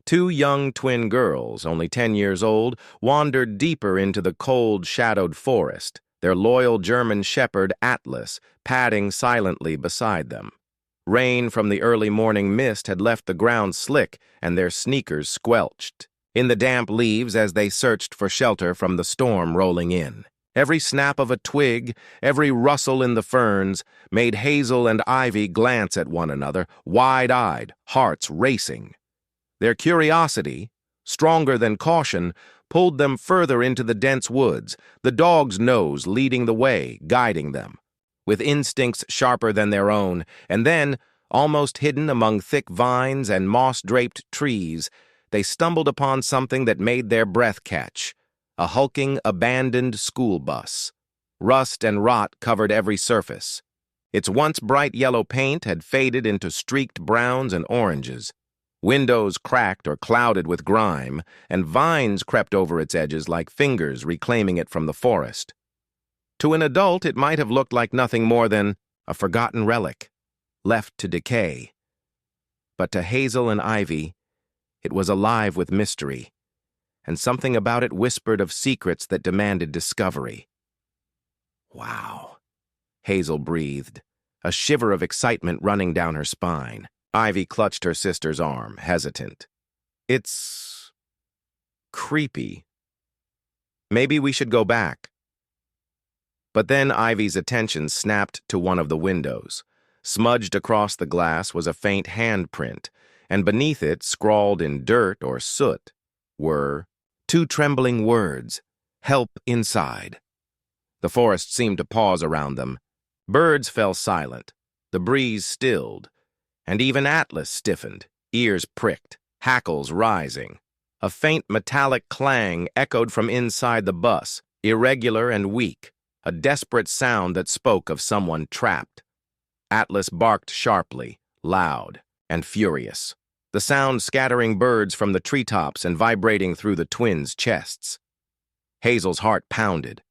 Two young twin girls, only 10 years old, wandered deeper into the cold, shadowed forest, their loyal German shepherd, Atlas, padding silently beside them. Rain from the early morning mist had left the ground slick, and their sneakers squelched in the damp leaves as they searched for shelter from the storm rolling in. Every snap of a twig, every rustle in the ferns, made Hazel and Ivy glance at one another, wide-eyed, hearts racing. Their curiosity, stronger than caution, pulled them further into the dense woods, the dog's nose leading the way, guiding them. With instincts sharper than their own, and then, almost hidden among thick vines and moss-draped trees, they stumbled upon something that made their breath catch. A hulking, abandoned school bus. Rust and rot covered every surface. Its once bright yellow paint had faded into streaked browns and oranges. Windows cracked or clouded with grime, and vines crept over its edges like fingers reclaiming it from the forest. To an adult, it might have looked like nothing more than a forgotten relic, left to decay. But to Hazel and Ivy, it was alive with mystery, and something about it whispered of secrets that demanded discovery. "Wow," Hazel breathed, a shiver of excitement running down her spine. Ivy clutched her sister's arm, hesitant. "It's creepy. Maybe we should go back." But then Ivy's attention snapped to one of the windows. Smudged across the glass was a faint handprint, and beneath it, scrawled in dirt or soot, were two trembling words, "Help inside." The forest seemed to pause around them. Birds fell silent, the breeze stilled, and even Atlas stiffened, ears pricked, hackles rising. A faint metallic clang echoed from inside the bus, irregular and weak, a desperate sound that spoke of someone trapped. Atlas barked sharply, loud, and furious, the sound scattering birds from the treetops and vibrating through the twins' chests. Hazel's heart pounded.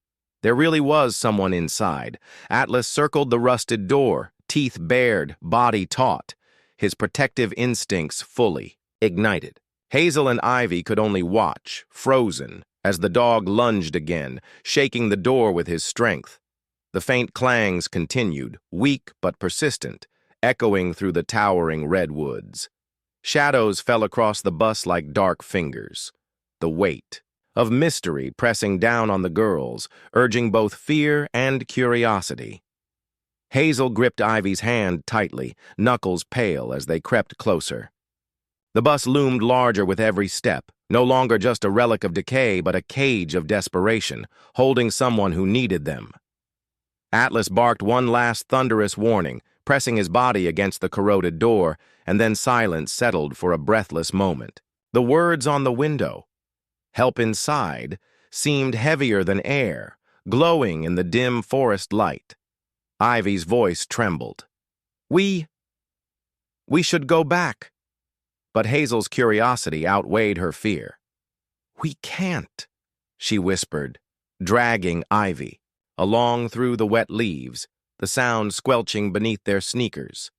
There really was someone inside. Atlas circled the rusted door, teeth bared, body taut, his protective instincts fully ignited. Hazel and Ivy could only watch, frozen, as the dog lunged again, shaking the door with his strength. The faint clangs continued, weak but persistent, echoing through the towering redwoods. Shadows fell across the bus like dark fingers. The weight of mystery pressing down on the girls, urging both fear and curiosity. Hazel gripped Ivy's hand tightly, knuckles pale as they crept closer. The bus loomed larger with every step, no longer just a relic of decay, but a cage of desperation, holding someone who needed them. Atlas barked one last thunderous warning, pressing his body against the corroded door, and then silence settled for a breathless moment. The words on the window, "Help inside," seemed heavier than air, glowing in the dim forest light. Ivy's voice trembled. We should go back." But Hazel's curiosity outweighed her fear. "We can't," she whispered, dragging Ivy along through the wet leaves, the sound squelching beneath their sneakers.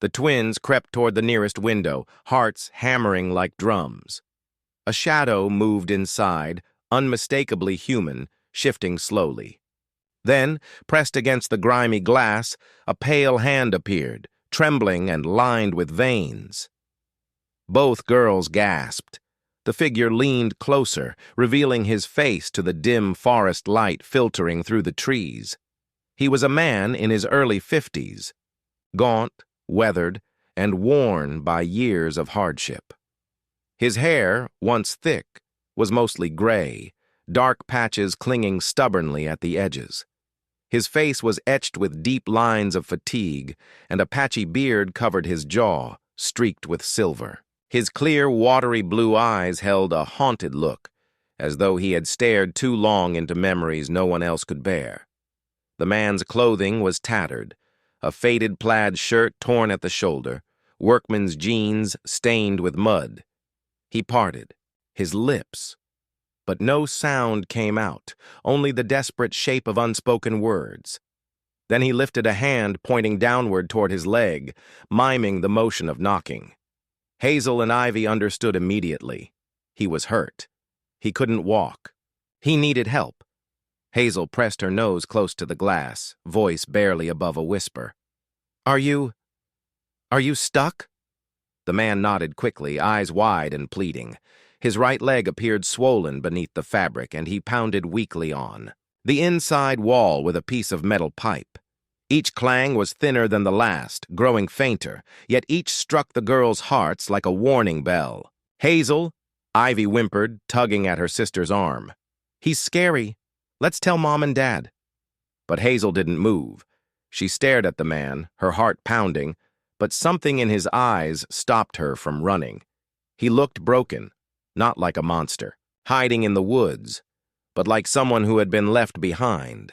The twins crept toward the nearest window, hearts hammering like drums. A shadow moved inside, unmistakably human, shifting slowly. Then, pressed against the grimy glass, a pale hand appeared, trembling and lined with veins. Both girls gasped. The figure leaned closer, revealing his face to the dim forest light filtering through the trees. He was a man in his early 50s, gaunt, weathered, and worn by years of hardship. His hair, once thick, was mostly gray, dark patches clinging stubbornly at the edges. His face was etched with deep lines of fatigue, and a patchy beard covered his jaw, streaked with silver. His clear, watery blue eyes held a haunted look, as though he had stared too long into memories no one else could bear. The man's clothing was tattered, a faded plaid shirt torn at the shoulder, workman's jeans stained with mud. He parted, his lips, but no sound came out, only the desperate shape of unspoken words. Then he lifted a hand pointing downward toward his leg, miming the motion of knocking. Hazel and Ivy understood immediately. He was hurt. He couldn't walk. He needed help. Hazel pressed her nose close to the glass, voice barely above a whisper. Are you stuck? The man nodded quickly, eyes wide and pleading. His right leg appeared swollen beneath the fabric, and he pounded weakly on. The inside wall with a piece of metal pipe. Each clang was thinner than the last, growing fainter, yet each struck the girls' hearts like a warning bell. Hazel, Ivy whimpered, tugging at her sister's arm. He's scary. Let's tell Mom and Dad. But Hazel didn't move. She stared at the man, her heart pounding, but something in his eyes stopped her from running. He looked broken, not like a monster, hiding in the woods, but like someone who had been left behind.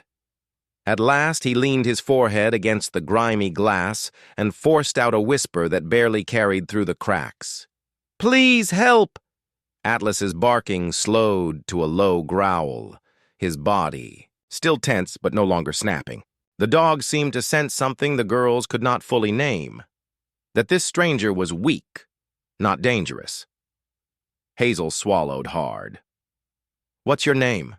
At last he leaned his forehead against the grimy glass and forced out a whisper that barely carried through the cracks. Please help! Atlas's barking slowed to a low growl, his body still tense but no longer snapping. The dog seemed to sense something the girls could not fully name, that this stranger was weak, not dangerous. Hazel swallowed hard. What's your name?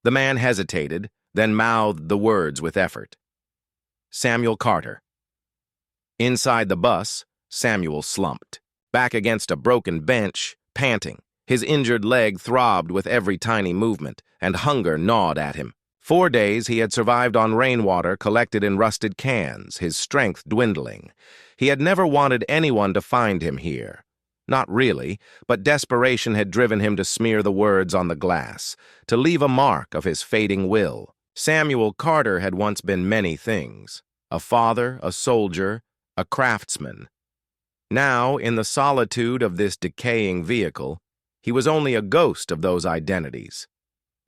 The man hesitated, then mouthed the words with effort. Samuel Carter. Inside the bus, Samuel slumped, back against a broken bench, panting. His injured leg throbbed with every tiny movement, and hunger gnawed at him. 4 days he had survived on rainwater collected in rusted cans, his strength dwindling. He had never wanted anyone to find him here. Not really, but desperation had driven him to smear the words on the glass, to leave a mark of his fading will. Samuel Carter had once been many things: a father, a soldier, a craftsman. Now, in the solitude of this decaying vehicle, he was only a ghost of those identities.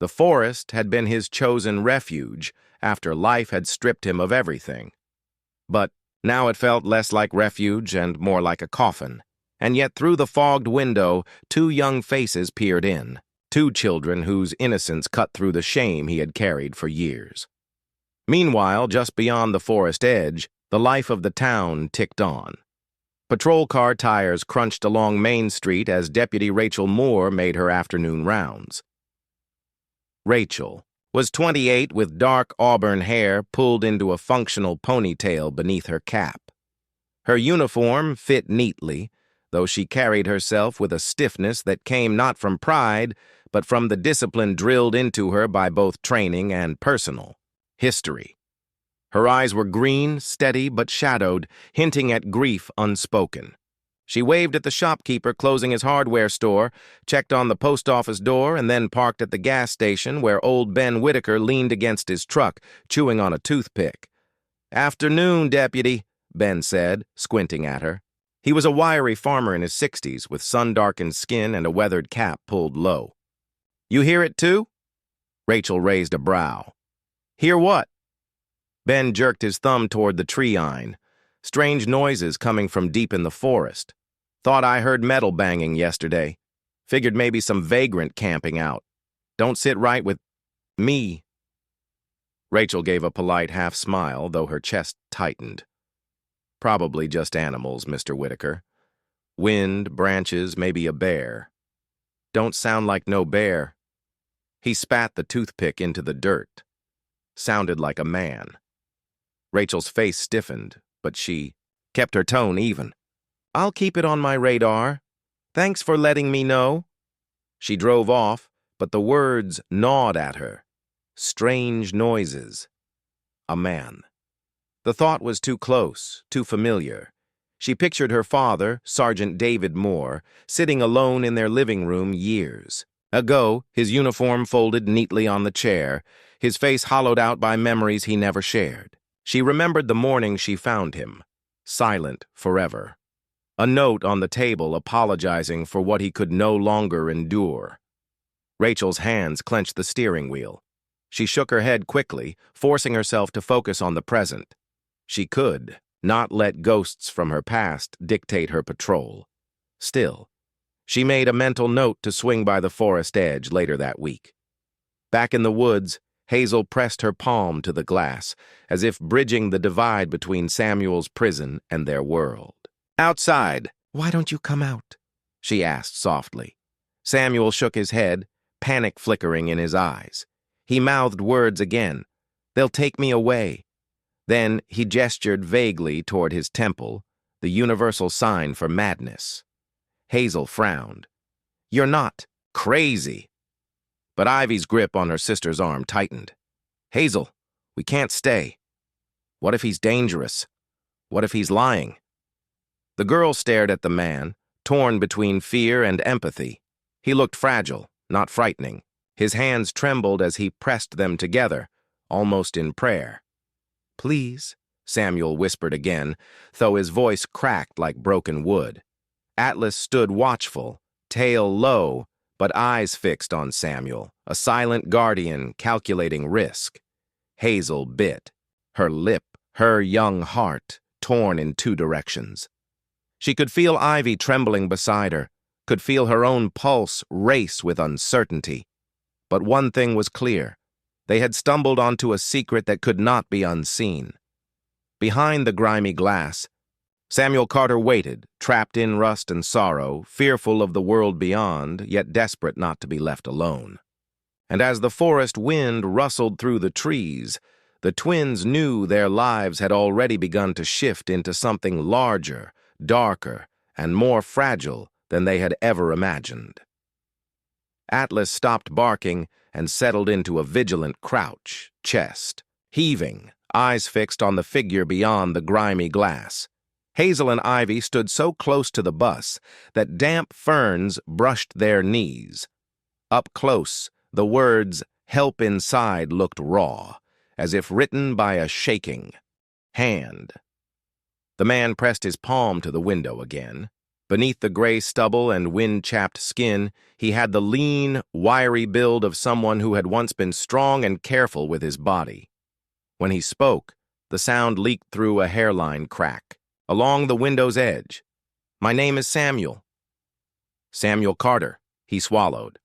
The forest had been his chosen refuge after life had stripped him of everything. But now it felt less like refuge and more like a coffin. And yet through the fogged window, 2 young faces peered in, 2 children whose innocence cut through the shame he had carried for years. Meanwhile, just beyond the forest edge, the life of the town ticked on. Patrol car tires crunched along Main Street as Deputy Rachel Moore made her afternoon rounds. Rachel was 28 with dark auburn hair pulled into a functional ponytail beneath her cap. Her uniform fit neatly, though she carried herself with a stiffness that came not from pride, but from the discipline drilled into her by both training and personal history. Her eyes were green, steady, but shadowed, hinting at grief unspoken. She waved at the shopkeeper closing his hardware store, checked on the post office door, and then parked at the gas station where old Ben Whitaker leaned against his truck, chewing on a toothpick. "Afternoon, Deputy," Ben said, squinting at her. He was a wiry farmer in his 60s, with sun-darkened skin and a weathered cap pulled low. "You hear it too?" Rachel raised a brow. "Hear what?" Ben jerked his thumb toward the tree-line. Strange noises coming from deep in the forest. "Thought I heard metal banging yesterday. Figured maybe some vagrant camping out. Don't sit right with me." Rachel gave a polite half-smile, though her chest tightened. "Probably just animals, Mr. Whitaker. Wind, branches, maybe a bear. Don't sound like no bear." He spat the toothpick into the dirt. Sounded like a man. Rachel's face stiffened, but she kept her tone even. "I'll keep it on my radar. Thanks for letting me know." She drove off, but the words gnawed at her. Strange noises. A man. The thought was too close, too familiar. She pictured her father, Sergeant David Moore, sitting alone in their living room years ago, his uniform folded neatly on the chair, his face hollowed out by memories he never shared. She remembered the morning she found him, silent forever. A note on the table apologizing for what he could no longer endure. Rachel's hands clenched the steering wheel. She shook her head quickly, forcing herself to focus on the present. She could not let ghosts from her past dictate her patrol. Still, she made a mental note to swing by the forest edge later that week. Back in the woods, Hazel pressed her palm to the glass, as if bridging the divide between Samuel's prison and their world. Outside, "Why don't you come out?" she asked softly. Samuel shook his head, panic flickering in his eyes. He mouthed words again. "They'll take me away." Then he gestured vaguely toward his temple, the universal sign for madness. Hazel frowned. "You're not crazy." But Ivy's grip on her sister's arm tightened. "Hazel, we can't stay. What if he's dangerous? What if he's lying?" The girl stared at the man, torn between fear and empathy. He looked fragile, not frightening. His hands trembled as he pressed them together, almost in prayer. "Please," Samuel whispered again, though his voice cracked like broken wood. Atlas stood watchful, tail low, but eyes fixed on Samuel, a silent guardian calculating risk. Hazel bit, her lip, her young heart, torn in two directions. She could feel Ivy trembling beside her, could feel her own pulse race with uncertainty. But one thing was clear. They had stumbled onto a secret that could not be unseen. Behind the grimy glass, Samuel Carter waited, trapped in rust and sorrow, fearful of the world beyond, yet desperate not to be left alone. And as the forest wind rustled through the trees, the twins knew their lives had already begun to shift into something larger, darker, and more fragile than they had ever imagined. Atlas stopped barking and settled into a vigilant crouch, chest heaving, eyes fixed on the figure beyond the grimy glass. Hazel and Ivy stood so close to the bus that damp ferns brushed their knees. Up close, the words, "Help inside," looked raw, as if written by a shaking hand. The man pressed his palm to the window again. Beneath the gray stubble and wind-chapped skin, he had the lean, wiry build of someone who had once been strong and careful with his body. When he spoke, the sound leaked through a hairline crack, along the window's edge. "My name is Samuel." "Samuel Carter," he swallowed.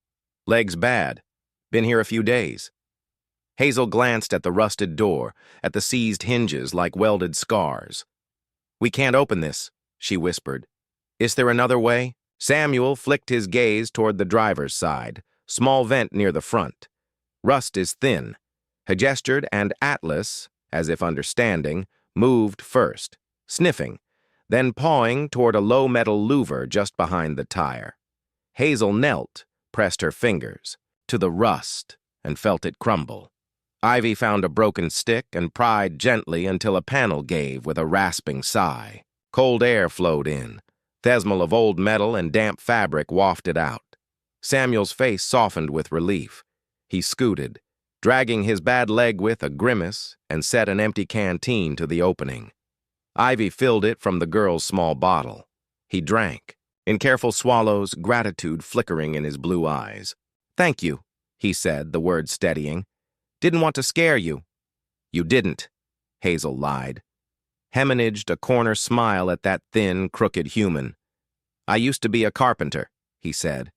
"Legs bad. Been here a few days." Hazel glanced at the rusted door, at the seized hinges like welded scars. "We can't open this," she whispered. "Is there another way?" Samuel flicked his gaze toward the driver's side, small vent near the front. "Rust is thin." He gestured, and Atlas, as if understanding, moved first, sniffing, then pawing toward a low metal louver just behind the tire. Hazel knelt, pressed her fingers to the rust, and felt it crumble. Ivy found a broken stick and pried gently until a panel gave with a rasping sigh. Cold air flowed in. Thesmol of old metal and damp fabric wafted out. Samuel's face softened with relief. He scooted, dragging his bad leg with a grimace, and set an empty canteen to the opening. Ivy filled it from the girl's small bottle. He drank, in careful swallows, gratitude flickering in his blue eyes. "Thank you," he said, the words steadying. "Didn't want to scare you." "You didn't," Hazel lied. Hemorrhaged a corner smile at that thin, crooked human. "I used to be a carpenter," he said.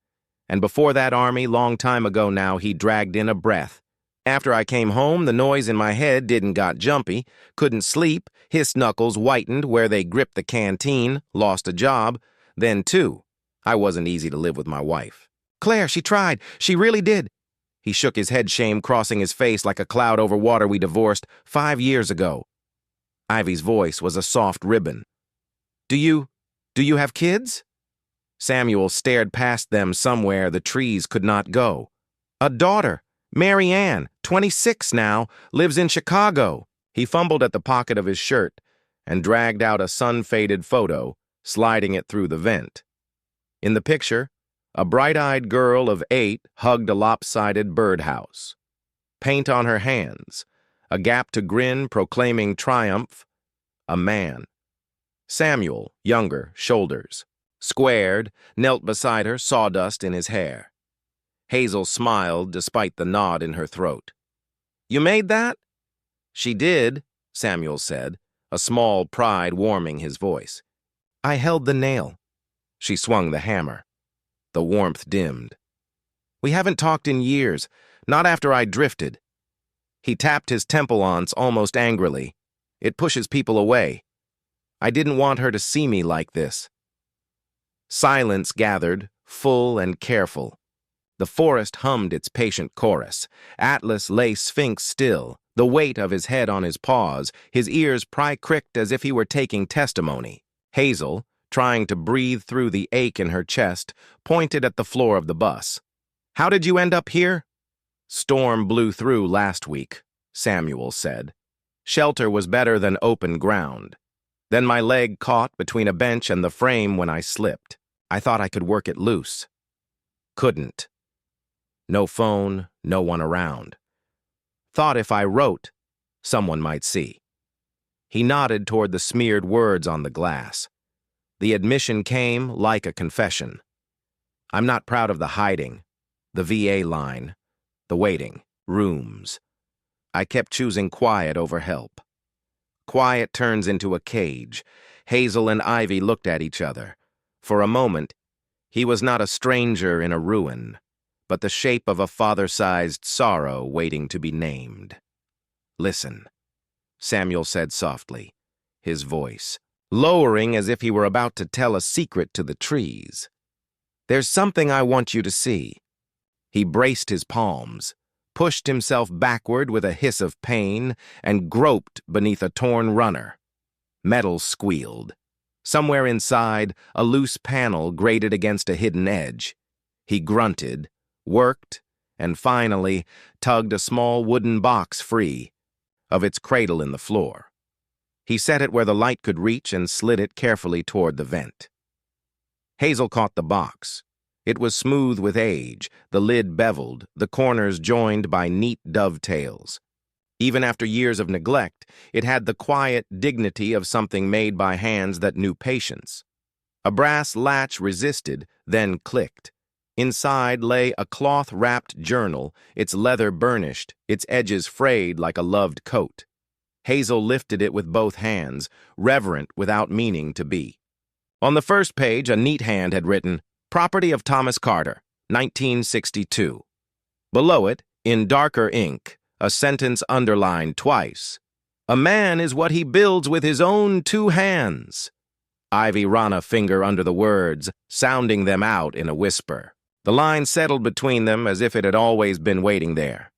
"And before that army, long time ago now, he dragged in a breath. After I came home, the noise in my head didn't got jumpy, couldn't sleep, his knuckles whitened where they gripped the canteen, lost a job. Then, too, I wasn't easy to live with my wife. Claire, she tried. She really did." He shook his head, shame crossing his face like a cloud over water. "We divorced 5 years ago." Ivy's voice was a soft ribbon. Do you have kids?" Samuel stared past them somewhere the trees could not go. "A daughter, Mary Ann, 26 now, lives in Chicago." He fumbled at the pocket of his shirt and dragged out a sun-faded photo, sliding it through the vent. In the picture, a bright-eyed girl of 8 hugged a lopsided birdhouse. Paint on her hands, a gap to grin proclaiming triumph, a man. Samuel, younger, shoulders. Squared, knelt beside her, sawdust in his hair. Hazel smiled despite the knot in her throat. "You made that?" "She did," Samuel said, a small pride warming his voice. "I held the nail." She swung the hammer. The warmth dimmed. "We haven't talked in years, not after I drifted." He tapped his temple once almost angrily. "It pushes people away. I didn't want her to see me like this." Silence gathered, full and careful. The forest hummed its patient chorus. Atlas lay sphinx still, the weight of his head on his paws, his ears pricked as if he were taking testimony. Hazel, trying to breathe through the ache in her chest, pointed at the floor of the bus. "How did you end up here?" "Storm blew through last week," Samuel said. "Shelter was better than open ground. Then my leg caught between a bench and the frame when I slipped. I thought I could work it loose. Couldn't. No phone, no one around. Thought if I wrote, someone might see." He nodded toward the smeared words on the glass. The admission came like a confession. "I'm not proud of the hiding, the VA line, the waiting, rooms. I kept choosing quiet over help. Quiet turns into a cage." Hazel and Ivy looked at each other. For a moment, he was not a stranger in a ruin, but the shape of a father-sized sorrow waiting to be named. "Listen," Samuel said softly, his voice lowering as if he were about to tell a secret to the trees. "There's something I want you to see." He braced his palms, pushed himself backward with a hiss of pain, and groped beneath a torn runner. Metal squealed. Somewhere inside, a loose panel grated against a hidden edge. He grunted, worked, and finally tugged a small wooden box free of its cradle in the floor. He set it where the light could reach and slid it carefully toward the vent. Hazel caught the box. It was smooth with age, the lid beveled, the corners joined by neat dovetails. Even after years of neglect, it had the quiet dignity of something made by hands that knew patience. A brass latch resisted, then clicked. Inside lay a cloth-wrapped journal, its leather burnished, its edges frayed like a loved coat. Hazel lifted it with both hands, reverent without meaning to be. On the first page, a neat hand had written, "Property of Thomas Carter, 1962. Below it, in darker ink, a sentence underlined twice. "A man is what he builds with his own 2 hands." Ivy ran a finger under the words, sounding them out in a whisper. The line settled between them as if it had always been waiting there.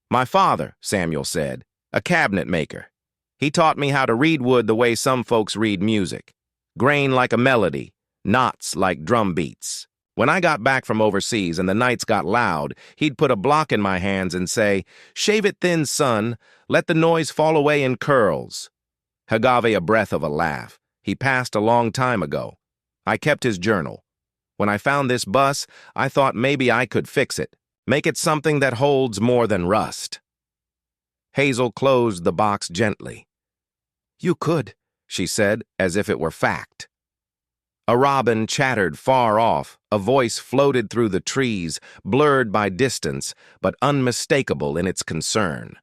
"My father," Samuel said, "a cabinet maker. He taught me how to read wood the way some folks read music. Grain like a melody, knots like drum beats. When I got back from overseas and the nights got loud, he'd put a block in my hands and say, 'Shave it thin, son. Let the noise fall away in curls.' Agave a breath of a laugh. He passed a long time ago. I kept his journal. When I found this bus, I thought maybe I could fix it, make it something that holds more than rust." Hazel closed the box gently. "You could," she said, as if it were fact. A robin chattered far off, a voice floated through the trees, blurred by distance, but unmistakable in its concern.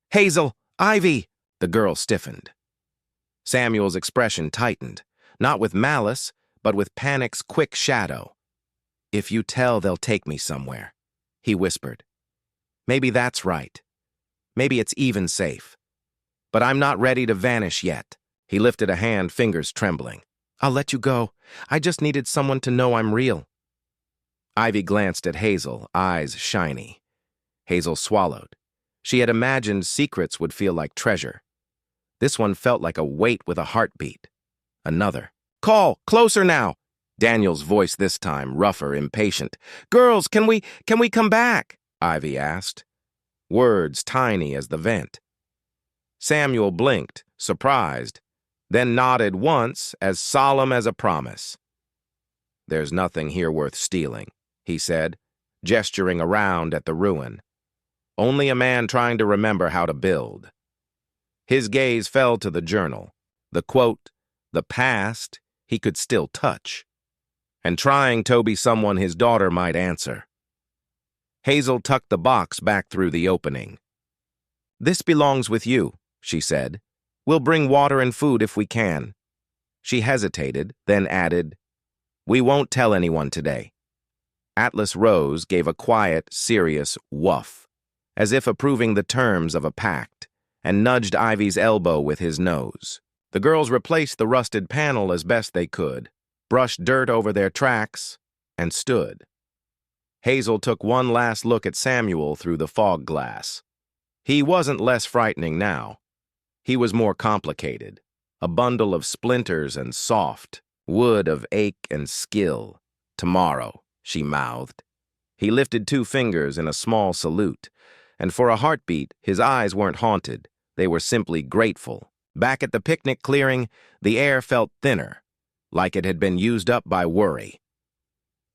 "Hazel! Ivy!" The girl stiffened. Samuel's expression tightened, not with malice, but with panic's quick shadow. "If you tell, they'll take me somewhere," he whispered. "Maybe that's right. Maybe it's even safe. But I'm not ready to vanish yet." He lifted a hand, fingers trembling. "I'll let you go. I just needed someone to know I'm real." Ivy glanced at Hazel, eyes shiny. Hazel swallowed. She had imagined secrets would feel like treasure. This one felt like a weight with a heartbeat. Another. "Call! Closer now!" Daniel's voice this time, rougher, impatient. "Girls, can we come back?" Ivy asked. Words tiny as the vent. Samuel blinked, surprised, then nodded once, as solemn as a promise. "There's nothing here worth stealing," he said, gesturing around at the ruin. "Only a man trying to remember how to build." His gaze fell to the journal. The quote, "The past," he could still touch. And trying to be someone his daughter might answer. Hazel tucked the box back through the opening. "This belongs with you," she said. "We'll bring water and food if we can." She hesitated, then added, "We won't tell anyone today." Atlas Rose gave a quiet, serious woof, as if approving the terms of a pact, and nudged Ivy's elbow with his nose. The girls replaced the rusted panel as best they could. brushed dirt over their tracks, and stood. Hazel took one last look at Samuel through the fog glass. He wasn't less frightening now. He was more complicated, a bundle of splinters and soft, wood of ache and skill. "Tomorrow," she mouthed. He lifted 2 fingers in a small salute, and for a heartbeat, his eyes weren't haunted. They were simply grateful. Back at the picnic clearing, the air felt thinner, like it had been used up by worry.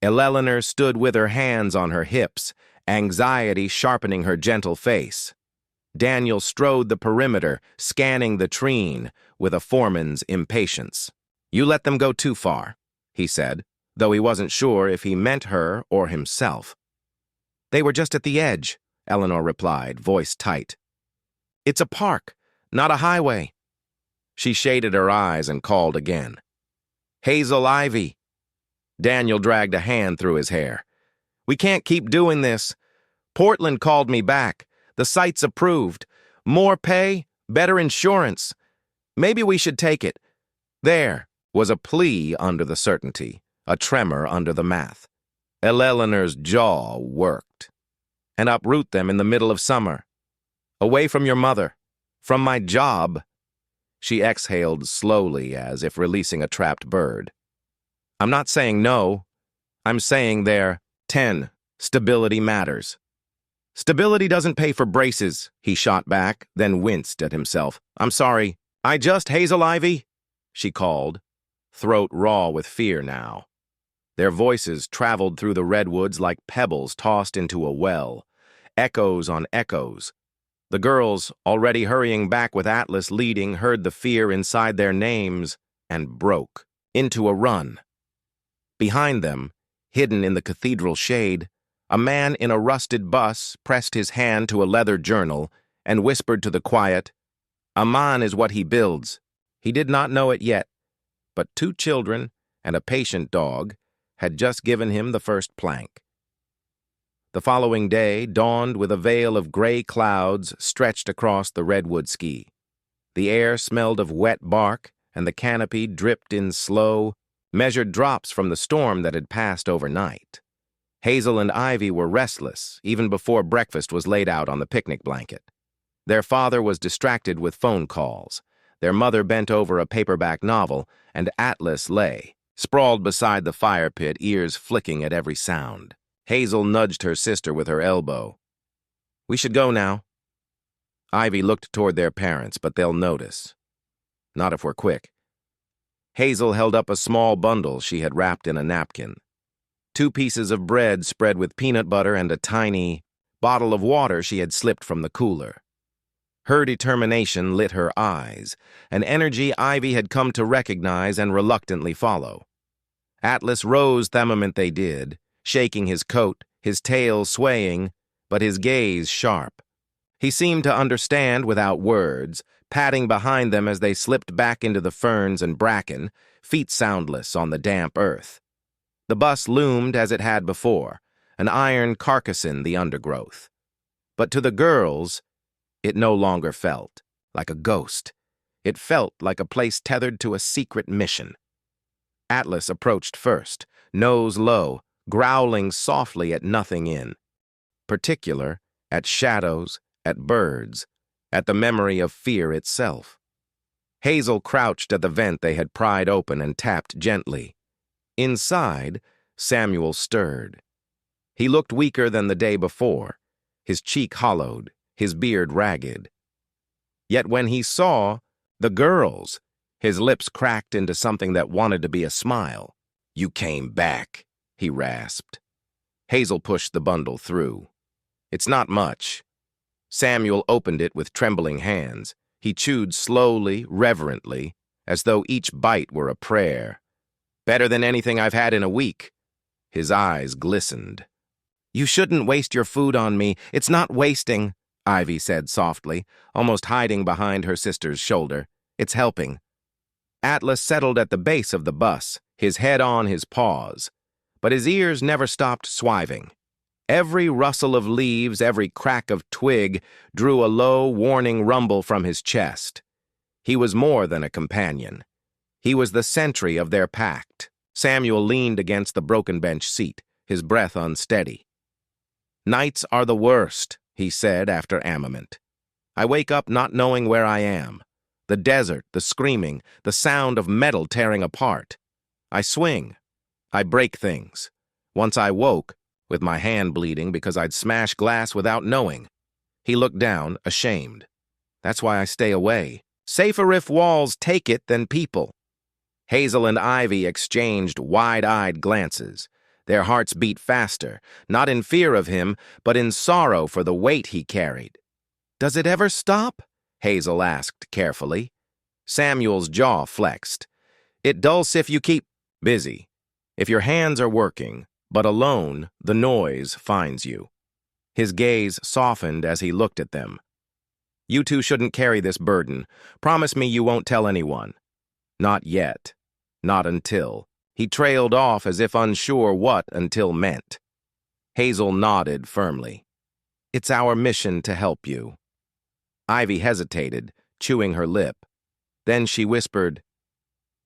Eleanor stood with her hands on her hips, anxiety sharpening her gentle face. Daniel strode the perimeter, scanning the treen with a foreman's impatience. "You let them go too far," he said, though he wasn't sure if he meant her or himself. "They were just at the edge," Eleanor replied, voice tight. "It's a park, not a highway." She shaded her eyes and called again. "Hazel Ivy." Daniel dragged a hand through his hair. "We can't keep doing this. Portland called me back. The site's approved. More pay, better insurance. Maybe we should take it." There was a plea under the certainty, a tremor under the math. Eleanor's jaw worked. "And uproot them in the middle of summer. Away from your mother. From my job." She exhaled slowly as if releasing a trapped bird. "I'm not saying no. I'm saying they're 10. Stability matters." "Stability doesn't pay for braces," he shot back, then winced at himself. "I'm sorry. I just Hazel Ivy?" she called, throat raw with fear now. Their voices traveled through the redwoods like pebbles tossed into a well, echoes on echoes. The girls, already hurrying back with Atlas leading, heard the fear inside their names and broke into a run. Behind them, hidden in the cathedral shade, a man in a rusted bus pressed his hand to a leather journal and whispered to the quiet, "A man is what he builds." He did not know it yet, but 2 children and a patient dog had just given him the first plank. The following day dawned with a veil of gray clouds stretched across the redwood ski. The air smelled of wet bark, and the canopy dripped in slow, measured drops from the storm that had passed overnight. Hazel and Ivy were restless, even before breakfast was laid out on the picnic blanket. Their father was distracted with phone calls. Their mother bent over a paperback novel, and Atlas lay, sprawled beside the fire pit, ears flicking at every sound. Hazel nudged her sister with her elbow. "We should go now." Ivy looked toward their parents, but they'll notice. Not if we're quick. Hazel held up a small bundle she had wrapped in a napkin. 2 pieces of bread spread with peanut butter and a tiny bottle of water she had slipped from the cooler. Her determination lit her eyes, an energy Ivy had come to recognize and reluctantly follow. Atlas rose the moment they did, shaking his coat, his tail swaying, but his gaze sharp. He seemed to understand without words, patting behind them as they slipped back into the ferns and bracken, feet soundless on the damp earth. The bus loomed as it had before, an iron carcass in the undergrowth. But to the girls, it no longer felt like a ghost. It felt like a place tethered to a secret mission. Atlas approached first, nose low, growling softly at nothing in particular, at shadows, at birds, at the memory of fear itself. Hazel crouched at the vent they had pried open and tapped gently. Inside, Samuel stirred. He looked weaker than the day before, his cheek hollowed, his beard ragged. Yet when he saw the girls, his lips cracked into something that wanted to be a smile. "You came back," he rasped. Hazel pushed the bundle through. "It's not much." Samuel opened it with trembling hands. He chewed slowly, reverently, as though each bite were a prayer. "Better than anything I've had in a week." His eyes glistened. "You shouldn't waste your food on me. It's not wasting," Ivy said softly, almost hiding behind her sister's shoulder. "It's helping." Atlas settled at the base of the bus, his head on his paws, but his ears never stopped swiving. Every rustle of leaves, every crack of twig drew a low, warning rumble from his chest. He was more than a companion. He was the sentry of their pact, Samuel leaned against the broken bench seat, his breath unsteady. "Nights are the worst," he said after amendment. "I wake up not knowing where I am. The desert, the screaming, the sound of metal tearing apart. I swing. I break things. Once I woke, with my hand bleeding because I'd smashed glass without knowing." He looked down, ashamed. "That's why I stay away. Safer if walls take it than people." Hazel and Ivy exchanged wide-eyed glances. Their hearts beat faster, not in fear of him, but in sorrow for the weight he carried. "Does it ever stop?" Hazel asked carefully. Samuel's jaw flexed. "It dulls if you keep busy. If your hands are working, but alone, the noise finds you." His gaze softened as he looked at them. "You two shouldn't carry this burden. Promise me you won't tell anyone." "Not yet. Not until." He trailed off as if unsure what until meant. Hazel nodded firmly. "It's our mission to help you." Ivy hesitated, chewing her lip. Then she whispered,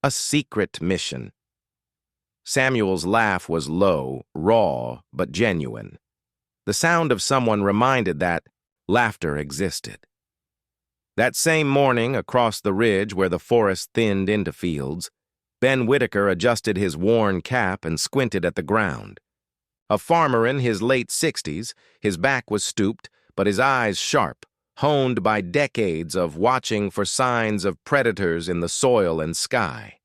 "A secret mission." Samuel's laugh was low, raw, but genuine. The sound of someone reminded that laughter existed. That same morning, across the ridge where the forest thinned into fields, Ben Whitaker adjusted his worn cap and squinted at the ground. A farmer in his late 60s, his back was stooped, but his eyes sharp, honed by decades of watching for signs of predators in the soil and sky.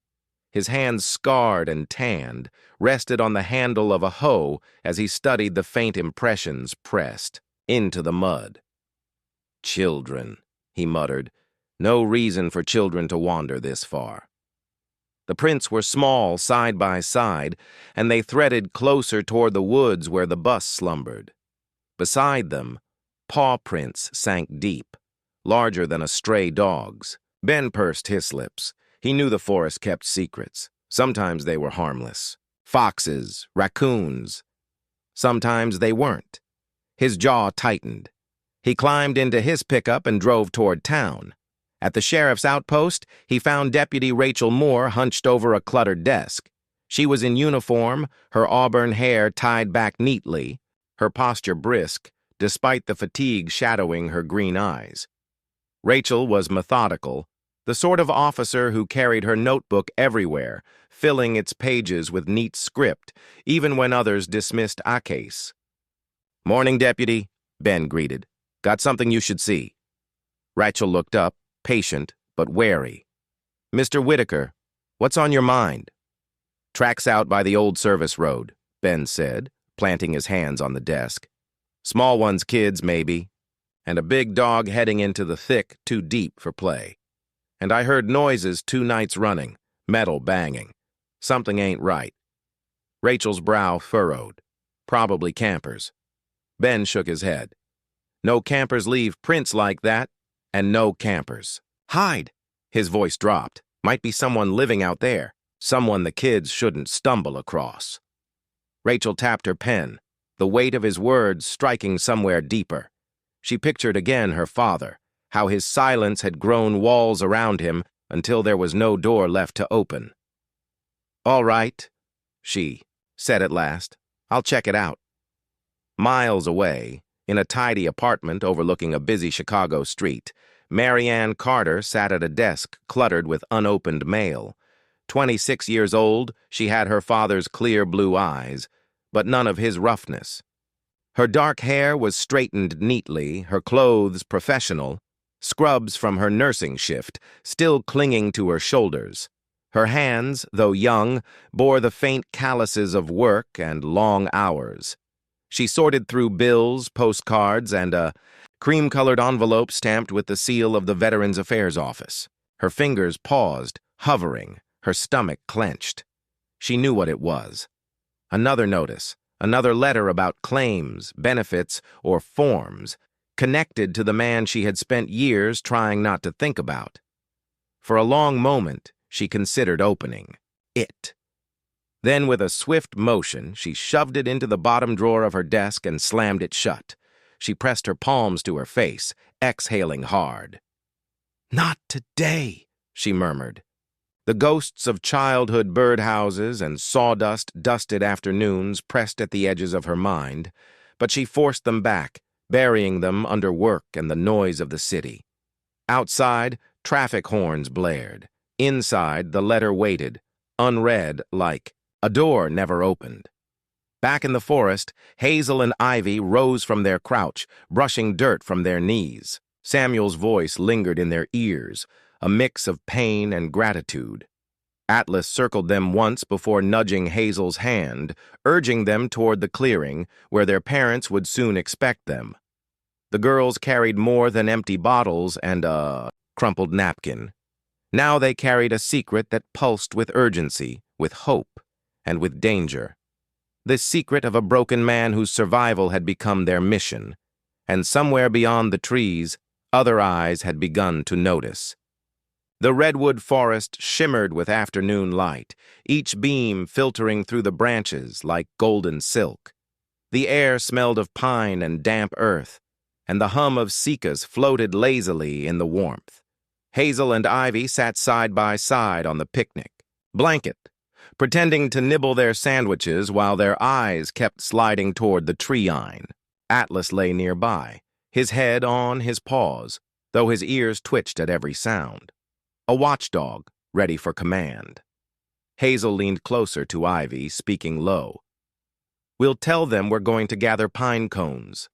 His hands, scarred and tanned, rested on the handle of a hoe as he studied the faint impressions pressed into the mud. "Children," he muttered. "No reason for children to wander this far." The prints were small, side by side, and they threaded closer toward the woods where the bus slumbered. Beside them, paw prints sank deep, larger than a stray dog's. Ben pursed his lips. He knew the forest kept secrets. Sometimes they were harmless. Foxes, raccoons. Sometimes they weren't. His jaw tightened. He climbed into his pickup and drove toward town. At the sheriff's outpost, he found Deputy Rachel Moore hunched over a cluttered desk. She was in uniform, her auburn hair tied back neatly, her posture brisk, despite the fatigue shadowing her green eyes. Rachel was methodical, the sort of officer who carried her notebook everywhere, filling its pages with neat script, even when others dismissed a case. "Morning, Deputy," Ben greeted. "Got something you should see." Rachel looked up, patient but wary. "Mr. Whitaker, what's on your mind?" "Tracks out by the old service road," Ben said, planting his hands on the desk. "Small ones, kids, maybe. And a big dog heading into the thick, too deep for play. And I heard noises 2 nights running, metal banging. Something ain't right." Rachel's brow furrowed. "Probably campers." Ben shook his head. "No campers leave prints like that, and no campers." "Hide!" His voice dropped. "Might be someone living out there, someone the kids shouldn't stumble across." Rachel tapped her pen, the weight of his words striking somewhere deeper. She pictured again her father, how his silence had grown walls around him until there was no door left to open. "All right," she said at last. "I'll check it out." Miles away, in a tidy apartment overlooking a busy Chicago street, Mary Ann Carter sat at a desk cluttered with unopened mail. 26 years old, she had her father's clear blue eyes, but none of his roughness. Her dark hair was straightened neatly, her clothes professional, scrubs from her nursing shift still clinging to her shoulders. Her hands, though young, bore the faint calluses of work and long hours. She sorted through bills, postcards, and a cream-colored envelope stamped with the seal of the Veterans Affairs Office. Her fingers paused, hovering, her stomach clenched. She knew what it was. Another notice, another letter about claims, benefits, or forms, connected to the man she had spent years trying not to think about. For a long moment, she considered opening it. Then, with a swift motion, she shoved it into the bottom drawer of her desk and slammed it shut. She pressed her palms to her face, exhaling hard. "Not today," she murmured. The ghosts of childhood birdhouses and sawdust-dusted afternoons pressed at the edges of her mind, but she forced them back, burying them under work and the noise of the city. Outside, traffic horns blared. Inside, the letter waited, unread like a door never opened. Back in the forest, Hazel and Ivy rose from their crouch, brushing dirt from their knees. Samuel's voice lingered in their ears, a mix of pain and gratitude. Atlas circled them once before nudging Hazel's hand, urging them toward the clearing, where their parents would soon expect them. The girls carried more than empty bottles and a crumpled napkin. Now they carried a secret that pulsed with urgency, with hope, and with danger. The secret of a broken man whose survival had become their mission, and somewhere beyond the trees, other eyes had begun to notice. The redwood forest shimmered with afternoon light, each beam filtering through the branches like golden silk. The air smelled of pine and damp earth, and the hum of cicadas floated lazily in the warmth. Hazel and Ivy sat side by side on the picnic blanket, pretending to nibble their sandwiches while their eyes kept sliding toward the treeine. Atlas lay nearby, his head on his paws, though his ears twitched at every sound. A watchdog, ready for command. Hazel leaned closer to Ivy, speaking low. "We'll tell them we're going to gather pine cones."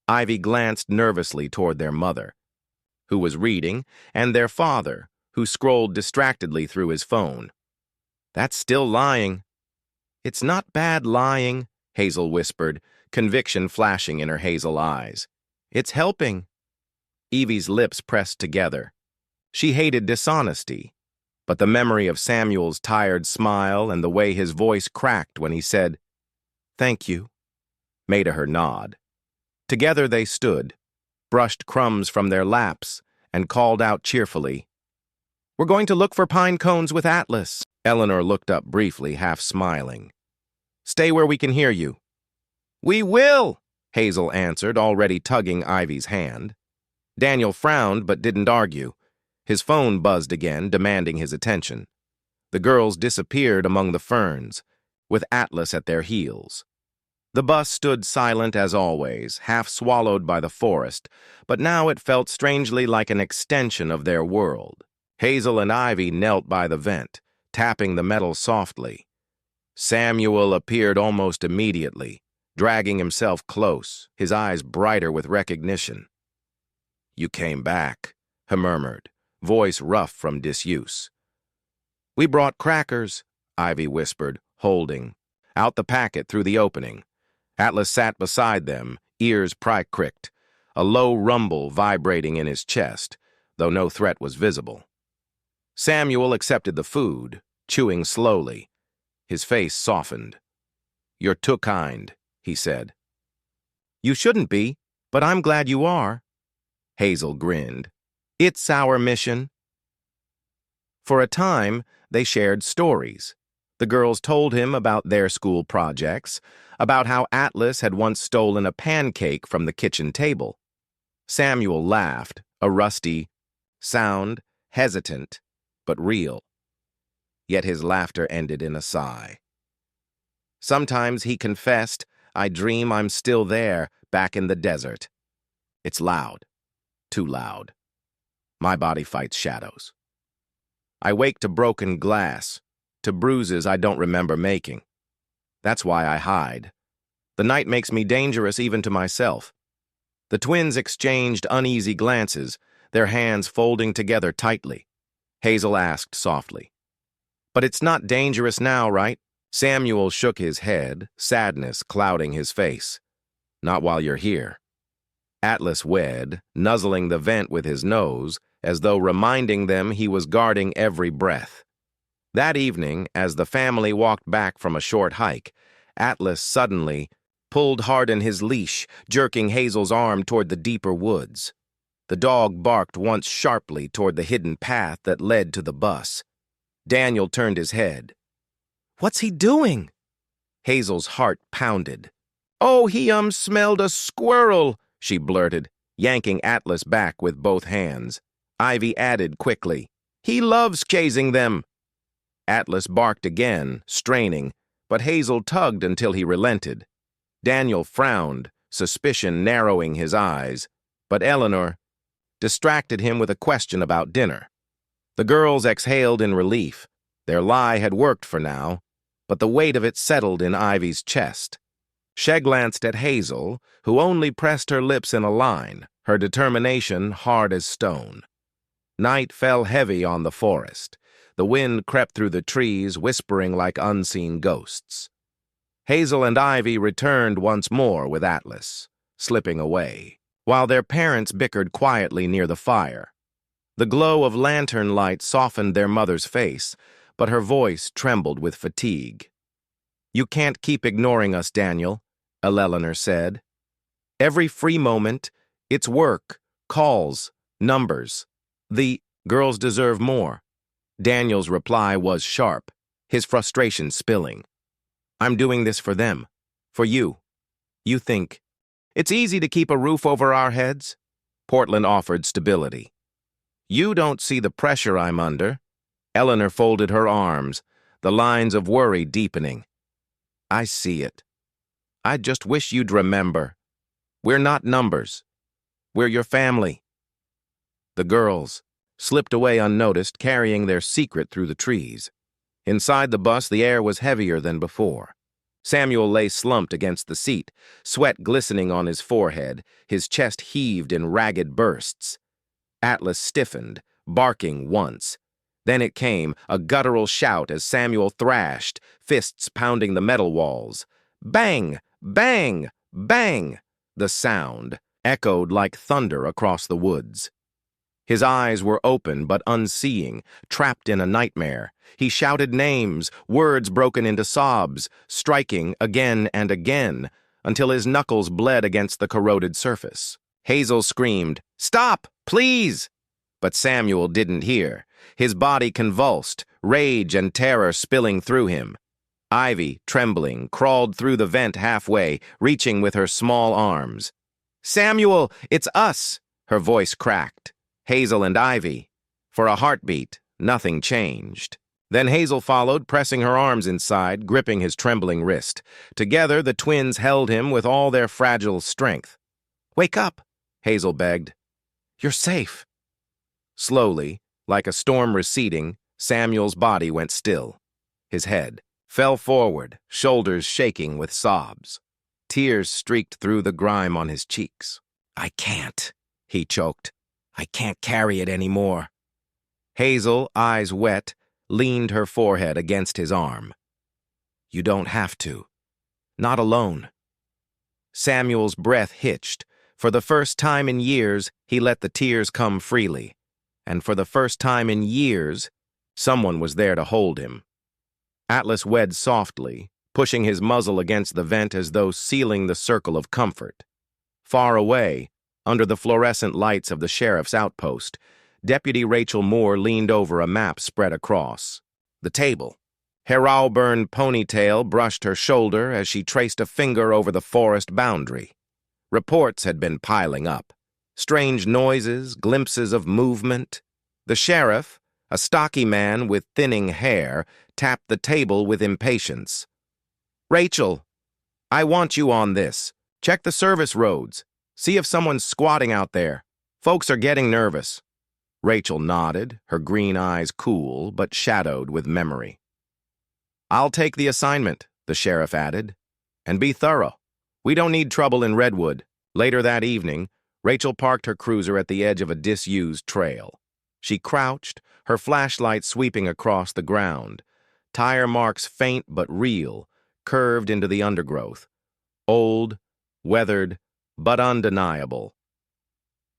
Ivy glanced nervously toward their mother, who was reading, and their father, who scrolled distractedly through his phone. "That's still lying." "It's not bad lying," Hazel whispered, conviction flashing in her hazel eyes. "It's helping." Evie's lips pressed together. She hated dishonesty, but the memory of Samuel's tired smile and the way his voice cracked when he said, "Thank you," made her nod. Together they stood, brushed crumbs from their laps, and called out cheerfully, "We're going to look for pine cones with Atlas." Eleanor looked up briefly, half smiling. "Stay where we can hear you." "We will," Hazel answered, already tugging Ivy's hand. Daniel frowned but didn't argue. His phone buzzed again, demanding his attention. The girls disappeared among the ferns, with Atlas at their heels. The bus stood silent as always, half swallowed by the forest, but now it felt strangely like an extension of their world. Hazel and Ivy knelt by the vent, tapping the metal softly. Samuel appeared almost immediately, dragging himself close, his eyes brighter with recognition. "You came back," he murmured, voice rough from disuse. "We brought crackers," Ivy whispered, holding out the packet through the opening. Atlas sat beside them, ears prick-cricked, a low rumble vibrating in his chest, though no threat was visible. Samuel accepted the food, chewing slowly. His face softened. "You're too kind," he said. "You shouldn't be, but I'm glad you are." Hazel grinned. "It's our mission." For a time, they shared stories. The girls told him about their school projects, about how Atlas had once stolen a pancake from the kitchen table. Samuel laughed, a rusty sound, hesitant, but real. Yet his laughter ended in a sigh. Sometimes he confessed, "I dream I'm still there, back in the desert. It's loud, too loud. My body fights shadows. I wake to broken glass, to bruises I don't remember making. That's why I hide. The night makes me dangerous even to myself." The twins exchanged uneasy glances, their hands folding together tightly. Hazel asked softly, "But it's not dangerous now, right?" Samuel shook his head, sadness clouding his face. "Not while you're here." Atlas wed, nuzzling the vent with his nose, as though reminding them he was guarding every breath. That evening, as the family walked back from a short hike, Atlas suddenly pulled hard in his leash, jerking Hazel's arm toward the deeper woods. The dog barked once sharply toward the hidden path that led to the bus. Daniel turned his head. "What's he doing?" Hazel's heart pounded. "Oh, he smelled a squirrel," she blurted, yanking Atlas back with both hands. Ivy added quickly, "He loves chasing them." Atlas barked again, straining, but Hazel tugged until he relented. Daniel frowned, suspicion narrowing his eyes, but Eleanor distracted him with a question about dinner. The girls exhaled in relief. Their lie had worked for now, but the weight of it settled in Ivy's chest. She glanced at Hazel, who only pressed her lips in a line, her determination hard as stone. Night fell heavy on the forest. The wind crept through the trees, whispering like unseen ghosts. Hazel and Ivy returned once more with Atlas, slipping away, while their parents bickered quietly near the fire. The glow of lantern light softened their mother's face, but her voice trembled with fatigue. "You can't keep ignoring us, Daniel," Eleanor said. "Every free moment, it's work, calls, numbers. The girls deserve more." Daniel's reply was sharp, his frustration spilling. "I'm doing this for them, for you. You think it's easy to keep a roof over our heads?" Portland offered stability. "You don't see the pressure I'm under." Eleanor folded her arms, the lines of worry deepening. "I see it. I just wish you'd remember. We're not numbers. We're your family." The girls slipped away unnoticed, carrying their secret through the trees. Inside the bus, the air was heavier than before. Samuel lay slumped against the seat, sweat glistening on his forehead, his chest heaved in ragged bursts. Atlas stiffened, barking once. Then it came, a guttural shout as Samuel thrashed, fists pounding the metal walls. Bang! Bang! Bang! The sound echoed like thunder across the woods. His eyes were open but unseeing, trapped in a nightmare. He shouted names, words broken into sobs, striking again and again, until his knuckles bled against the corroded surface. Hazel screamed, "Stop, please!" But Samuel didn't hear. His body convulsed, rage and terror spilling through him. Ivy, trembling, crawled through the vent halfway, reaching with her small arms. "Samuel, it's us!" Her voice cracked. Hazel and Ivy. For a heartbeat, nothing changed. Then Hazel followed, pressing her arms inside, gripping his trembling wrist. Together, the twins held him with all their fragile strength. "Wake up," Hazel begged. "You're safe." Slowly, like a storm receding, Samuel's body went still. His head fell forward, shoulders shaking with sobs. Tears streaked through the grime on his cheeks. "I can't," he choked. "I can't carry it anymore." Hazel, eyes wet, leaned her forehead against his arm. "You don't have to. Not alone." Samuel's breath hitched. For the first time in years, he let the tears come freely. And for the first time in years, someone was there to hold him. Atlas wed softly, pushing his muzzle against the vent as though sealing the circle of comfort. Far away, under the fluorescent lights of the sheriff's outpost, Deputy Rachel Moore leaned over a map spread across the table. Her auburn ponytail brushed her shoulder as she traced a finger over the forest boundary. Reports had been piling up. Strange noises, glimpses of movement. The sheriff, a stocky man with thinning hair, tapped the table with impatience. "Rachel, I want you on this. Check the service roads. See if someone's squatting out there. Folks are getting nervous." Rachel nodded, her green eyes cool but shadowed with memory. "I'll take the assignment," the sheriff added. "And be thorough. We don't need trouble in Redwood." Later that evening, Rachel parked her cruiser at the edge of a disused trail. She crouched, her flashlight sweeping across the ground. Tire marks faint but real, curved into the undergrowth. Old, weathered, but undeniable.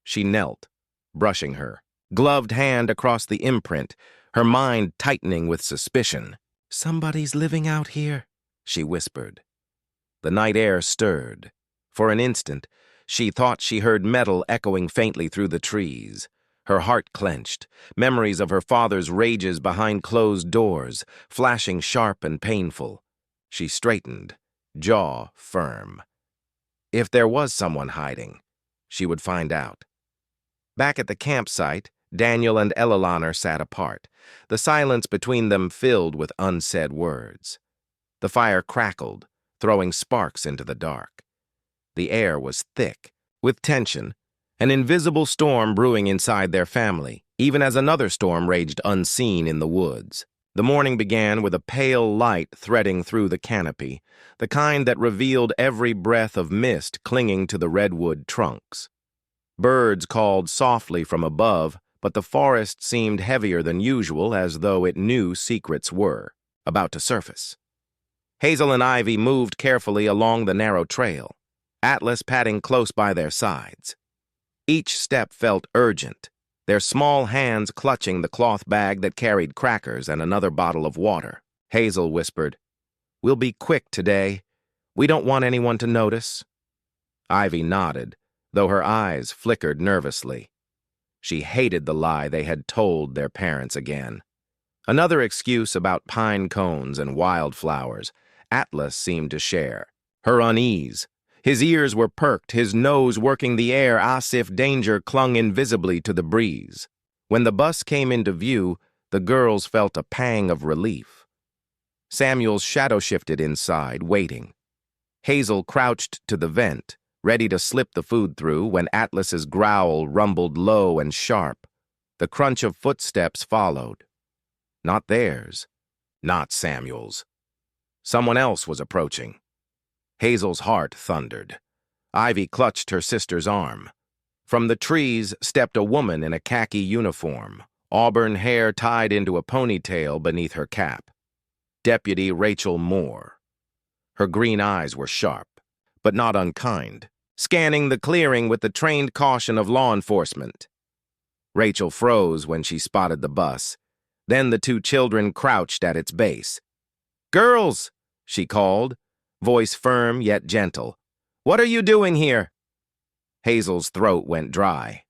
She knelt, brushing her gloved hand across the imprint, her mind tightening with suspicion. "Somebody's living out here," she whispered. The night air stirred. For an instant, she thought she heard metal echoing faintly through the trees. Her heart clenched, memories of her father's rages behind closed doors, flashing sharp and painful. She straightened, jaw firm. If there was someone hiding, she would find out. Back at the campsite, Daniel and Elalanor sat apart, the silence between them filled with unsaid words. The fire crackled, throwing sparks into the dark. The air was thick, with tension, an invisible storm brewing inside their family, even as another storm raged unseen in the woods. The morning began with a pale light threading through the canopy, the kind that revealed every breath of mist clinging to the redwood trunks. Birds called softly from above, but the forest seemed heavier than usual, as though it knew secrets were about to surface. Hazel and Ivy moved carefully along the narrow trail, Atlas padding close by their sides. Each step felt urgent, their small hands clutching the cloth bag that carried crackers and another bottle of water. Hazel whispered, "We'll be quick today. We don't want anyone to notice." Ivy nodded, though her eyes flickered nervously. She hated the lie they had told their parents again. Another excuse about pine cones and wildflowers. Atlas seemed to share her unease. His ears were perked, his nose working the air as if danger clung invisibly to the breeze. When the bus came into view, the girls felt a pang of relief. Samuel's shadow shifted inside, waiting. Hazel crouched to the vent, ready to slip the food through when Atlas's growl rumbled low and sharp. The crunch of footsteps followed. Not theirs, not Samuel's. Someone else was approaching. Hazel's heart thundered. Ivy clutched her sister's arm. From the trees stepped a woman in a khaki uniform, auburn hair tied into a ponytail beneath her cap. Deputy Rachel Moore. Her green eyes were sharp, but not unkind, scanning the clearing with the trained caution of law enforcement. Rachel froze when she spotted the bus. Then the two children crouched at its base. "Girls!" she called, voice firm yet gentle. "What are you doing here?" Hazel's throat went dry.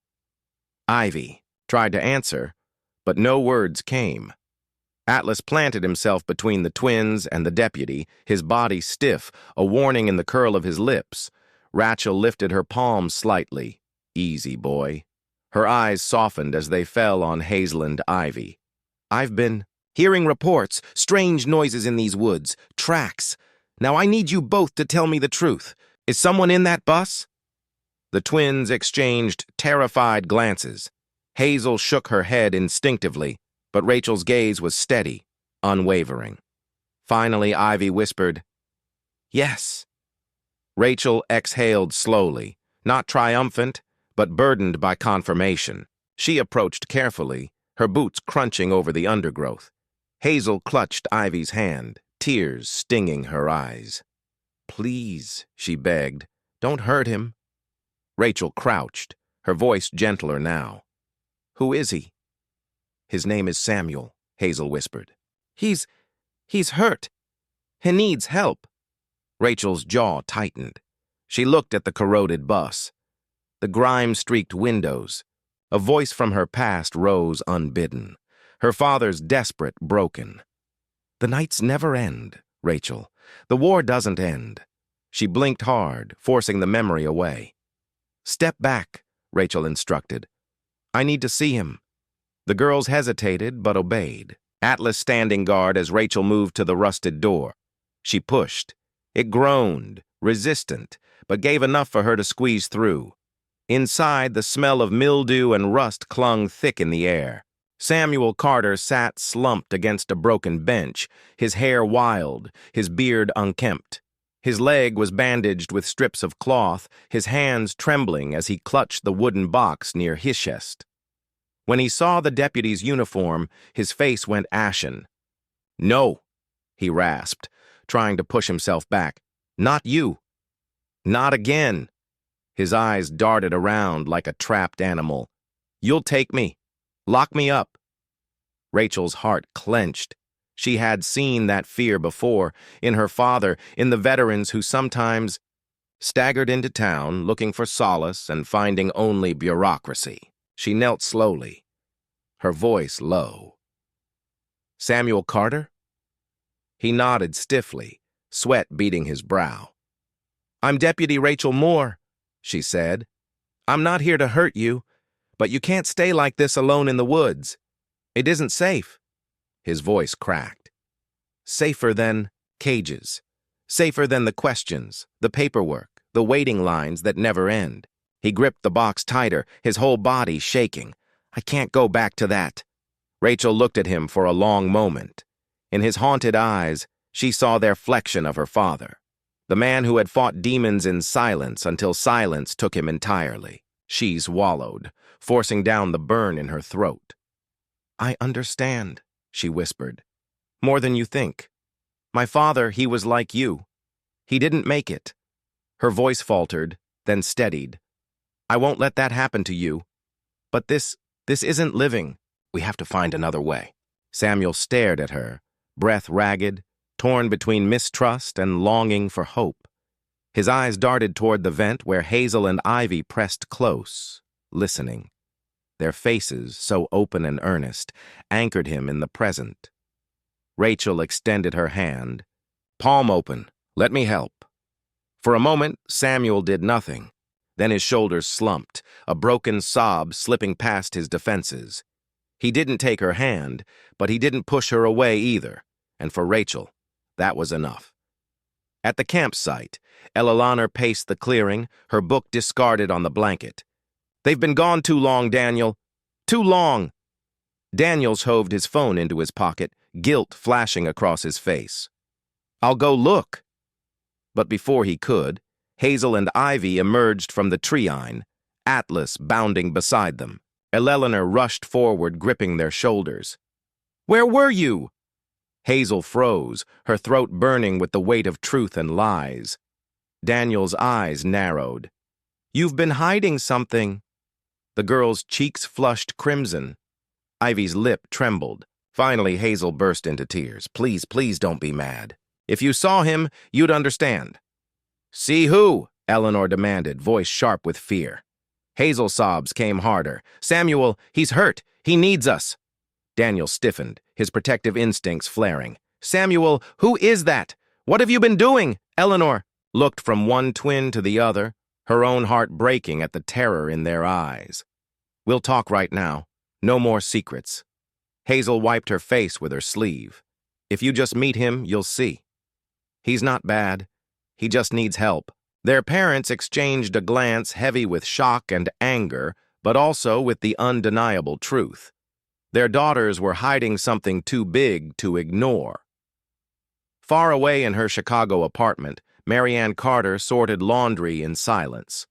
Ivy tried to answer, but no words came. Atlas planted himself between the twins and the deputy, his body stiff, a warning in the curl of his lips. Rachel lifted her palms slightly. "Easy, boy." Her eyes softened as they fell on Hazel and Ivy. "I've been hearing reports, strange noises in these woods, tracks. Now I need you both to tell me the truth. Is someone in that bus?" The twins exchanged terrified glances. Hazel shook her head instinctively, but Rachel's gaze was steady, unwavering. Finally, Ivy whispered, "Yes." Rachel exhaled slowly, not triumphant, but burdened by confirmation. She approached carefully, her boots crunching over the undergrowth. Hazel clutched Ivy's hand, tears stinging her eyes. "Please," she begged, "don't hurt him." Rachel crouched, her voice gentler now. "Who is he?" "His name is Samuel," Hazel whispered. He's hurt. He needs help." Rachel's jaw tightened. She looked at the corroded bus, the grime-streaked windows. A voice from her past rose unbidden. Her father's desperate, broken. "The nights never end, Rachel. The war doesn't end." She blinked hard, forcing the memory away. "Step back," Rachel instructed. "I need to see him." The girls hesitated, but obeyed, Atlas standing guard as Rachel moved to the rusted door. She pushed. It groaned, resistant, but gave enough for her to squeeze through. Inside, the smell of mildew and rust clung thick in the air. Samuel Carter sat slumped against a broken bench, his hair wild, his beard unkempt. His leg was bandaged with strips of cloth, his hands trembling as he clutched the wooden box near his chest. When he saw the deputy's uniform, his face went ashen. "No," he rasped, trying to push himself back. "Not you. Not again." His eyes darted around like a trapped animal. "You'll take me. Lock me up." Rachel's heart clenched. She had seen that fear before, in her father, in the veterans who sometimes staggered into town looking for solace and finding only bureaucracy. She knelt slowly, her voice low. "Samuel Carter?" He nodded stiffly, sweat beading his brow. "I'm Deputy Rachel Moore," she said. "I'm not here to hurt you, But you can't stay like this alone in the woods. It isn't safe. His voice cracked. Safer than cages. Safer than the questions, the paperwork, the waiting lines that never end. He gripped the box tighter, his whole body shaking. I can't go back to that. Rachel looked at him for a long moment. In his haunted eyes, she saw their reflection of her father, the man who had fought demons in silence until silence took him entirely. She swallowed, forcing down the burn in her throat. I understand, she whispered. More than you think. My father, he was like you. He didn't make it. Her voice faltered, then steadied. I won't let that happen to you. But this isn't living. We have to find another way. Samuel stared at her, breath ragged, torn between mistrust and longing for hope. His eyes darted toward the vent where Hazel and Ivy pressed close, listening. Their faces, so open and earnest, anchored him in the present. Rachel extended her hand. Palm open. Let me help. For a moment, Samuel did nothing. Then his shoulders slumped, a broken sob slipping past his defenses. He didn't take her hand, but he didn't push her away either. And for Rachel, that was enough. At the campsite, Eleanor paced the clearing, her book discarded on the blanket. They've been gone too long, Daniel. Too long. Daniels hoved his phone into his pocket, guilt flashing across his face. I'll go look. But before he could, Hazel and Ivy emerged from the tree-line, Atlas bounding beside them. Eleanor rushed forward, gripping their shoulders. Where were you? Hazel froze, her throat burning with the weight of truth and lies. Daniel's eyes narrowed. You've been hiding something. The girl's cheeks flushed crimson. Ivy's lip trembled. Finally, Hazel burst into tears. Please, please don't be mad. If you saw him, you'd understand. See who? Eleanor demanded, voice sharp with fear. Hazel's sobs came harder. Samuel, he's hurt. He needs us. Daniel stiffened, his protective instincts flaring. Samuel, who is that? What have you been doing? Eleanor looked from one twin to the other, her own heart breaking at the terror in their eyes. We'll talk right now. No more secrets. Hazel wiped her face with her sleeve. If you just meet him, you'll see. He's not bad. He just needs help. Their parents exchanged a glance heavy with shock and anger, but also with the undeniable truth. Their daughters were hiding something too big to ignore. Far away in her Chicago apartment, Marianne Carter sorted laundry in silence.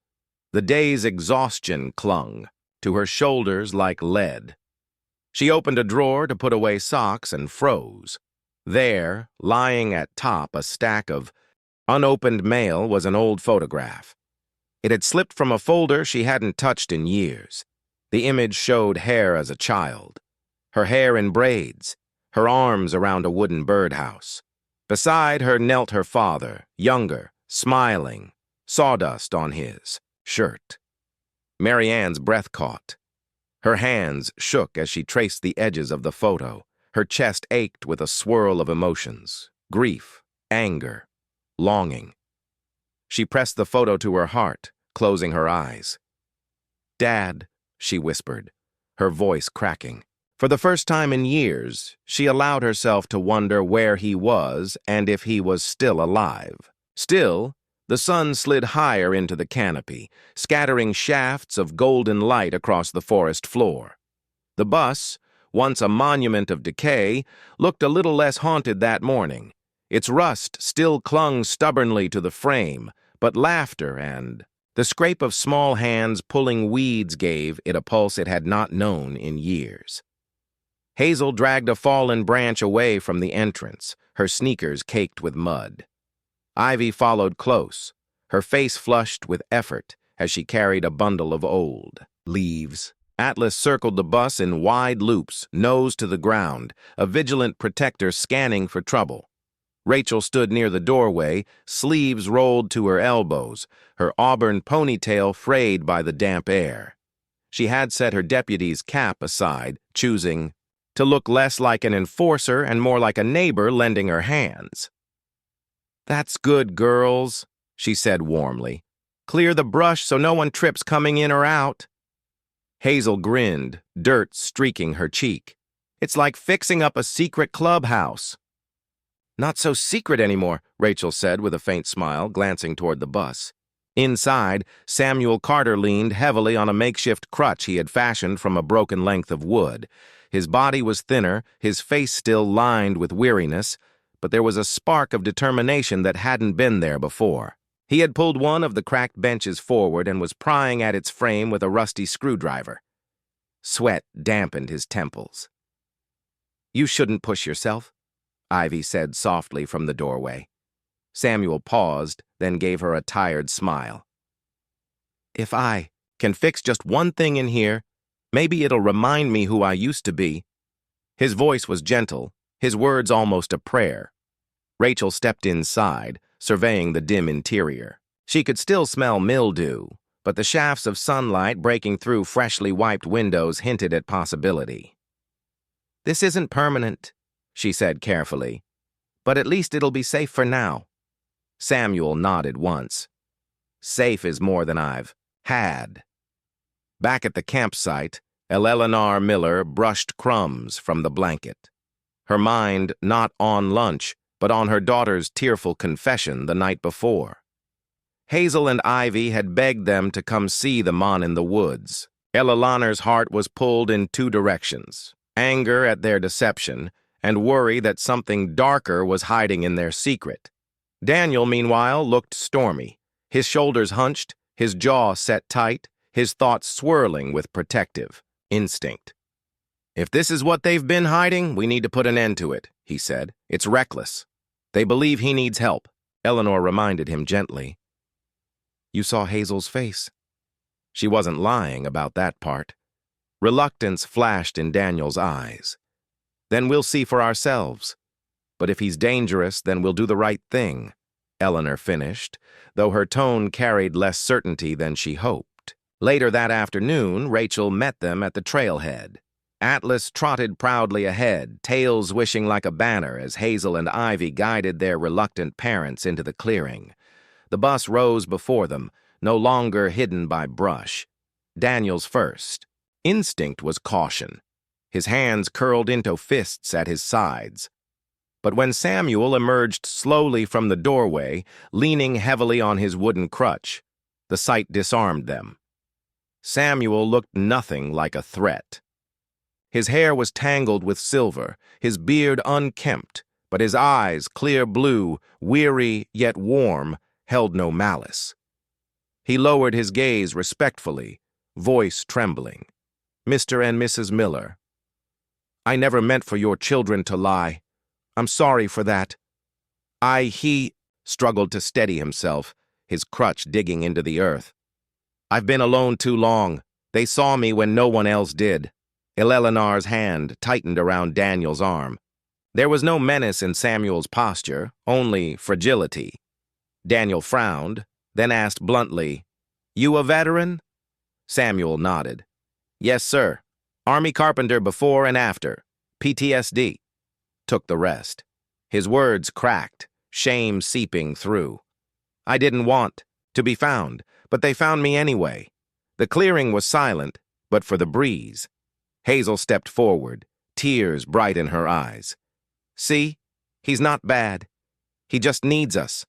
The day's exhaustion clung to her shoulders like lead. She opened a drawer to put away socks and froze. There, lying at top a stack of unopened mail, was an old photograph. It had slipped from a folder she hadn't touched in years. The image showed hair as a child. Her hair in braids, her arms around a wooden birdhouse. Beside her knelt her father, younger, smiling, sawdust on his shirt. Marianne's breath caught. Her hands shook as she traced the edges of the photo. Her chest ached with a swirl of emotions, grief, anger, longing. She pressed the photo to her heart, closing her eyes. Dad, she whispered, her voice cracking. For the first time in years, she allowed herself to wonder where he was and if he was still alive. Still, the sun slid higher into the canopy, scattering shafts of golden light across the forest floor. The bus, once a monument of decay, looked a little less haunted that morning. Its rust still clung stubbornly to the frame, but laughter and the scrape of small hands pulling weeds gave it a pulse it had not known in years. Hazel dragged a fallen branch away from the entrance, her sneakers caked with mud. Ivy followed close, her face flushed with effort as she carried a bundle of old leaves. Atlas circled the bus in wide loops, nose to the ground, a vigilant protector scanning for trouble. Rachel stood near the doorway, sleeves rolled to her elbows, her auburn ponytail frayed by the damp air. She had set her deputy's cap aside, choosing to look less like an enforcer and more like a neighbor lending her hands. That's good, girls, she said warmly. Clear the brush so no one trips coming in or out. Hazel grinned, dirt streaking her cheek. It's like fixing up a secret clubhouse. Not so secret anymore, Rachel said with a faint smile, glancing toward the bus. Inside, Samuel Carter leaned heavily on a makeshift crutch he had fashioned from a broken length of wood. His body was thinner, his face still lined with weariness, but there was a spark of determination that hadn't been there before. He had pulled one of the cracked benches forward and was prying at its frame with a rusty screwdriver. Sweat dampened his temples. "You shouldn't push yourself," Ivy said softly from the doorway. Samuel paused, then gave her a tired smile. "If I can fix just one thing in here, maybe it'll remind me who I used to be." His voice was gentle, his words almost a prayer. Rachel stepped inside, surveying the dim interior. She could still smell mildew, but the shafts of sunlight breaking through freshly wiped windows hinted at possibility. "This isn't permanent," she said carefully, "but at least it'll be safe for now." Samuel nodded once. "Safe is more than I've had." Back at the campsite, Eleanor Miller brushed crumbs from the blanket. Her mind not on lunch, but on her daughter's tearful confession the night before. Hazel and Ivy had begged them to come see the man in the woods. Eleanor's heart was pulled in two directions: anger at their deception and worry that something darker was hiding in their secret. Daniel, meanwhile, looked stormy, his shoulders hunched, his jaw set tight, his thoughts swirling with protective instinct. "If this is what they've been hiding, we need to put an end to it," he said. "It's reckless. They believe he needs help." Eleanor reminded him gently. "You saw Hazel's face." She wasn't lying about that part. Reluctance flashed in Daniel's eyes. "Then we'll see for ourselves. But if he's dangerous, then we'll do the right thing," Eleanor finished, though her tone carried less certainty than she hoped. Later that afternoon, Rachel met them at the trailhead. Atlas trotted proudly ahead, tail swishing like a banner as Hazel and Ivy guided their reluctant parents into the clearing. The bus rose before them, no longer hidden by brush. Daniel's first. Instinct was caution. His hands curled into fists at his sides. But when Samuel emerged slowly from the doorway, leaning heavily on his wooden crutch, the sight disarmed them. Samuel looked nothing like a threat. His hair was tangled with silver, his beard unkempt, but his eyes, clear blue, weary yet warm, held no malice. He lowered his gaze respectfully, voice trembling. "Mr. and Mrs. Miller, I never meant for your children to lie. I'm sorry for that. He struggled to steady himself, his crutch digging into the earth. "I've been alone too long. They saw me when no one else did." Eleanor's hand tightened around Daniel's arm. There was no menace in Samuel's posture, only fragility. Daniel frowned, then asked bluntly, "You a veteran?" Samuel nodded. "Yes, sir. Army carpenter before and after. PTSD. Took the rest." His words cracked, shame seeping through. "I didn't want to be found, but they found me anyway." The clearing was silent, but for the breeze. Hazel stepped forward, tears bright in her eyes. "See? He's not bad. He just needs us."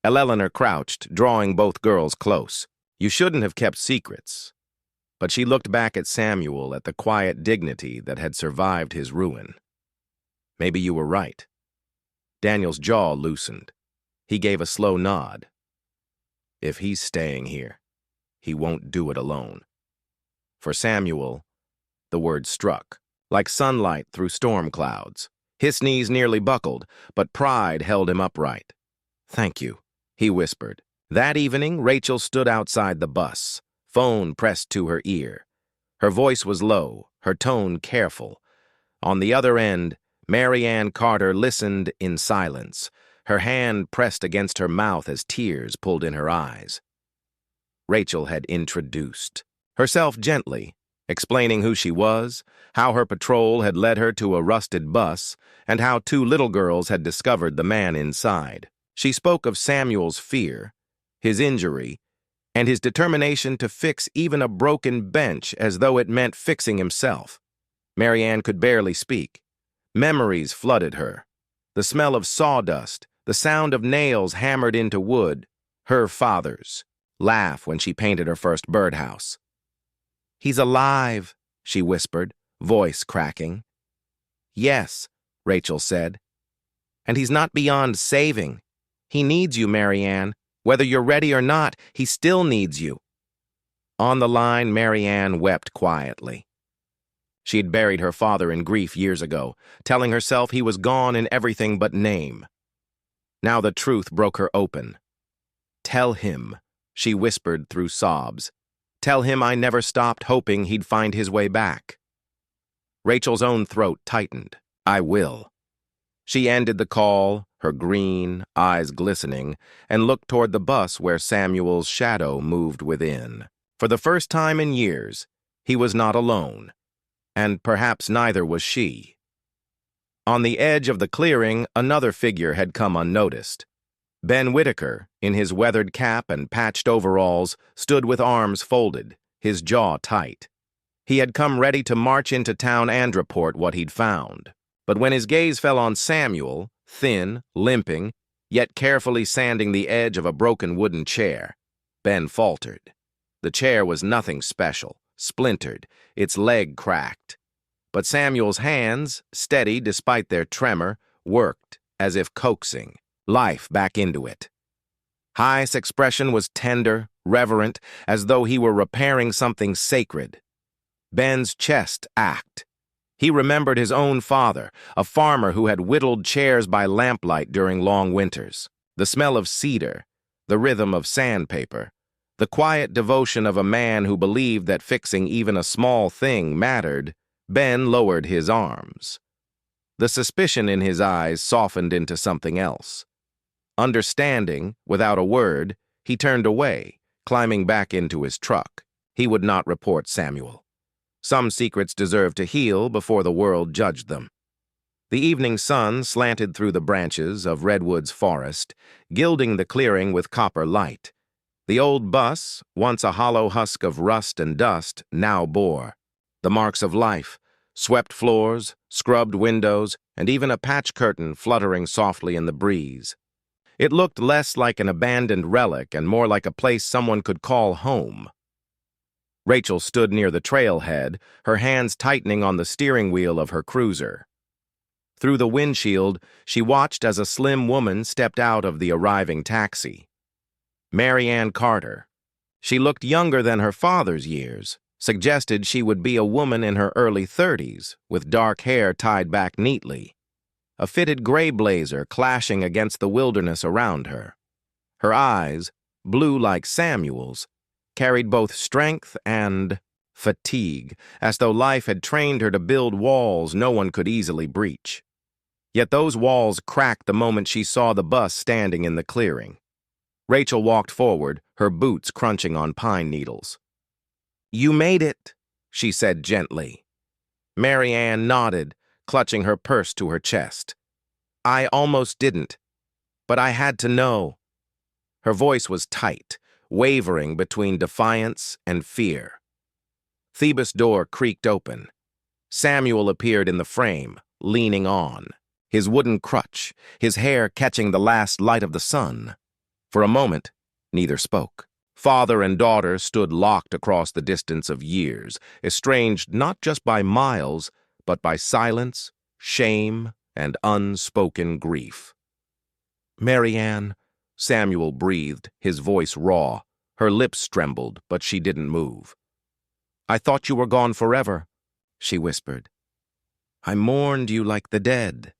Eleanor crouched, drawing both girls close. "You shouldn't have kept secrets." But she looked back at Samuel, at the quiet dignity that had survived his ruin. "Maybe you were right." Daniel's jaw loosened. He gave a slow nod. "If he's staying here, he won't do it alone." For Samuel, the word struck, like sunlight through storm clouds. His knees nearly buckled, but pride held him upright. "Thank you," he whispered. That evening, Rachel stood outside the bus, phone pressed to her ear. Her voice was low, her tone careful. On the other end, Mary Ann Carter listened in silence, her hand pressed against her mouth as tears pulled in her eyes. Rachel had introduced herself gently, explaining who she was, how her patrol had led her to a rusted bus, and how two little girls had discovered the man inside. She spoke of Samuel's fear, his injury, and his determination to fix even a broken bench as though it meant fixing himself. Marianne could barely speak. Memories flooded her. The smell of sawdust, the sound of nails hammered into wood, her father's laugh when she painted her first birdhouse. "He's alive," she whispered, voice cracking. "Yes," Rachel said. "And he's not beyond saving. He needs you, Marianne. Whether you're ready or not, he still needs you." On the line, Marianne wept quietly. She had buried her father in grief years ago, telling herself he was gone in everything but name. Now the truth broke her open. "Tell him," she whispered through sobs. "Tell him I never stopped hoping he'd find his way back." Rachel's own throat tightened. "I will." She ended the call, her green eyes glistening, and looked toward the bus where Samuel's shadow moved within. For the first time in years, he was not alone, and perhaps neither was she. On the edge of the clearing, another figure had come unnoticed. Ben Whitaker, in his weathered cap and patched overalls, stood with arms folded, his jaw tight. He had come ready to march into town and report what he'd found. But when his gaze fell on Samuel, thin, limping, yet carefully sanding the edge of a broken wooden chair, Ben faltered. The chair was nothing special, splintered, its leg cracked. But Samuel's hands, steady despite their tremor, worked as if coaxing life back into it. High's expression was tender, reverent, as though he were repairing something sacred. Ben's chest ached. He remembered his own father, a farmer who had whittled chairs by lamplight during long winters. The smell of cedar, the rhythm of sandpaper, the quiet devotion of a man who believed that fixing even a small thing mattered. Ben lowered his arms. The suspicion in his eyes softened into something else. Understanding, without a word, he turned away, climbing back into his truck. He would not report Samuel. Some secrets deserved to heal before the world judged them. The evening sun slanted through the branches of Redwood's forest, gilding the clearing with copper light. The old bus, once a hollow husk of rust and dust, now bore the marks of life, swept floors, scrubbed windows, and even a patch curtain fluttering softly in the breeze. It looked less like an abandoned relic and more like a place someone could call home. Rachel stood near the trailhead, her hands tightening on the steering wheel of her cruiser. Through the windshield, she watched as a slim woman stepped out of the arriving taxi. Marianne Carter. She looked younger than her father's years, suggested she would be a woman in her early 30s, with dark hair tied back neatly, a fitted gray blazer clashing against the wilderness around her. Her eyes, blue like Samuel's, carried both strength and fatigue, as though life had trained her to build walls no one could easily breach. Yet those walls cracked the moment she saw the bus standing in the clearing. Rachel walked forward, her boots crunching on pine needles. "You made it," she said gently. Marianne nodded, clutching her purse to her chest. "I almost didn't, but I had to know." Her voice was tight, wavering between defiance and fear. Thebus' door creaked open. Samuel appeared in the frame, leaning on, his wooden crutch, his hair catching the last light of the sun. For a moment, neither spoke. Father and daughter stood locked across the distance of years, estranged not just by miles, but by silence, shame, and unspoken grief. "Marianne," Samuel breathed, his voice raw. Her lips trembled, but she didn't move. "I thought you were gone forever," she whispered. "I mourned you like the dead."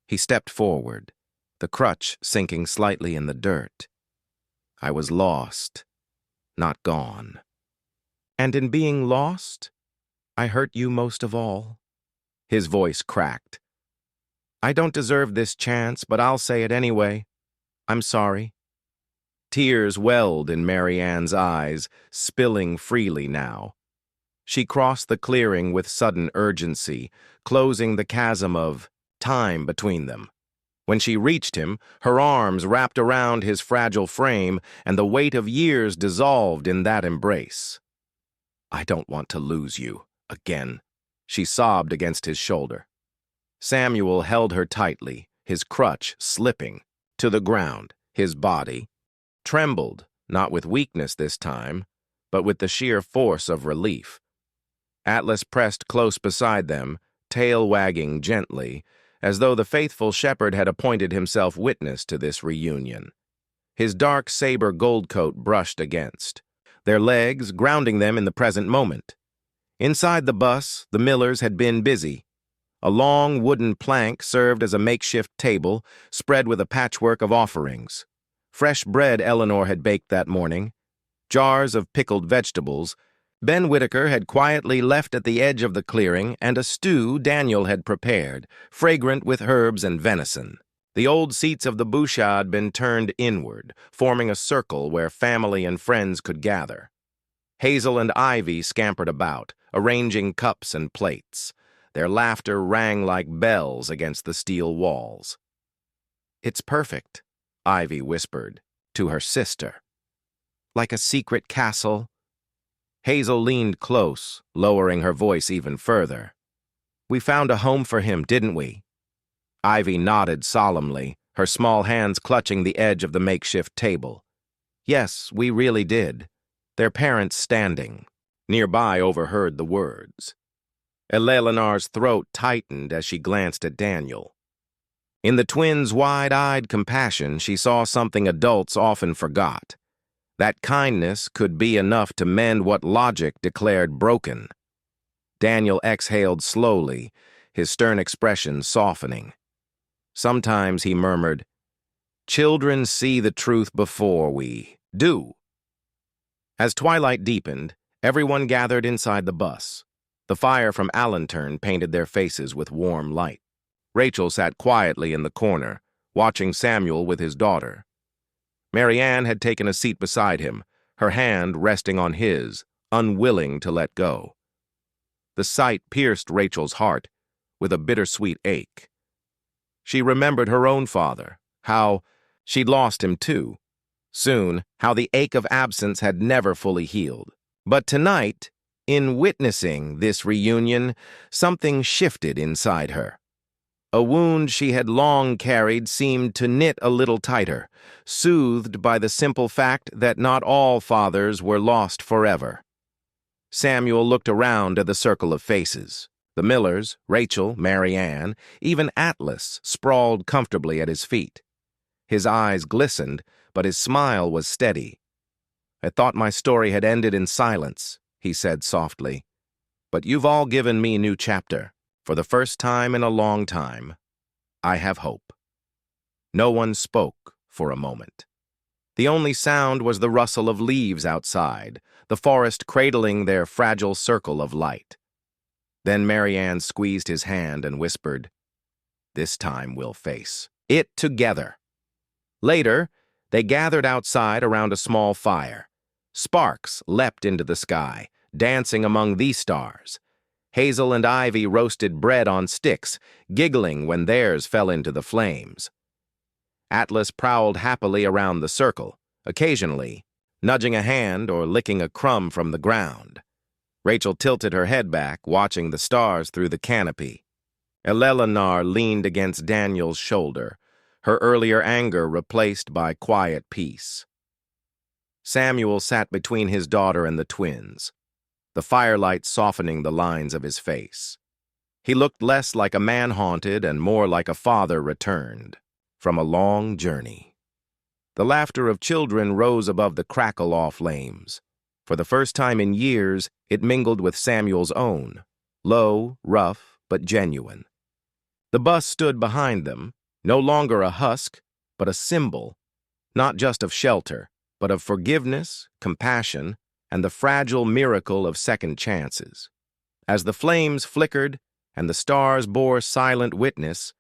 He stepped forward, the crutch sinking slightly in the dirt. "I was lost, not gone. And in being lost, I hurt you most of all." His voice cracked. "I don't deserve this chance, but I'll say it anyway. I'm sorry." Tears welled in Marianne's eyes, spilling freely now. She crossed the clearing with sudden urgency, closing the chasm of time between them. When she reached him, her arms wrapped around his fragile frame, and the weight of years dissolved in that embrace. "I don't want to lose you again," she sobbed against his shoulder. Samuel held her tightly, his crutch slipping to the ground. His body trembled, not with weakness this time, but with the sheer force of relief. Atlas pressed close beside them, tail wagging gently, as though the faithful shepherd had appointed himself witness to this reunion. His dark saber gold coat brushed against their legs, grounding them in the present moment. Inside the bus, the Millers had been busy. A long wooden plank served as a makeshift table, spread with a patchwork of offerings. Fresh bread Eleanor had baked that morning, jars of pickled vegetables. Ben Whitaker had quietly left at the edge of the clearing, and a stew Daniel had prepared, fragrant with herbs and venison. The old seats of the bouchard had been turned inward, forming a circle where family and friends could gather. Hazel and Ivy scampered about, arranging cups and plates. Their laughter rang like bells against the steel walls. "It's perfect," Ivy whispered to her sister. "Like a secret castle." Hazel leaned close, lowering her voice even further. "We found a home for him, didn't we?" Ivy nodded solemnly, her small hands clutching the edge of the makeshift table. "Yes, we really did." Their parents standing nearby overheard the words. Eleanor's throat tightened as she glanced at Daniel. In the twins' wide-eyed compassion, she saw something adults often forgot. That kindness could be enough to mend what logic declared broken. Daniel exhaled slowly, his stern expression softening. Sometimes he murmured, "Children see the truth before we do." As twilight deepened, everyone gathered inside the bus. The fire from Allantern painted their faces with warm light. Rachel sat quietly in the corner, watching Samuel with his daughter. Mary Ann had taken a seat beside him, her hand resting on his, unwilling to let go. The sight pierced Rachel's heart with a bittersweet ache. She remembered her own father, how she'd lost him too. Soon, how the ache of absence had never fully healed. But tonight, in witnessing this reunion, something shifted inside her. A wound she had long carried seemed to knit a little tighter, soothed by the simple fact that not all fathers were lost forever. Samuel looked around at the circle of faces. The Millers, Rachel, Mary Ann, even Atlas sprawled comfortably at his feet. His eyes glistened, but his smile was steady. "I thought my story had ended in silence," he said softly. "But you've all given me a new chapter. For the first time in a long time, I have hope." No one spoke for a moment. The only sound was the rustle of leaves outside, the forest cradling their fragile circle of light. Then Mary Ann squeezed his hand and whispered, "This time we'll face it together." Later, they gathered outside around a small fire. Sparks leapt into the sky, dancing among these stars. Hazel and Ivy roasted bread on sticks, giggling when theirs fell into the flames. Atlas prowled happily around the circle, occasionally nudging a hand or licking a crumb from the ground. Rachel tilted her head back, watching the stars through the canopy. Eleanor leaned against Daniel's shoulder, her earlier anger replaced by quiet peace. Samuel sat between his daughter and the twins, the firelight softening the lines of his face. He looked less like a man haunted and more like a father returned from a long journey. The laughter of children rose above the crackle of flames. For the first time in years, it mingled with Samuel's own, low, rough, but genuine. The bus stood behind them, no longer a husk, but a symbol, not just of shelter, but of forgiveness, compassion, and the fragile miracle of second chances. As the flames flickered and the stars bore silent witness,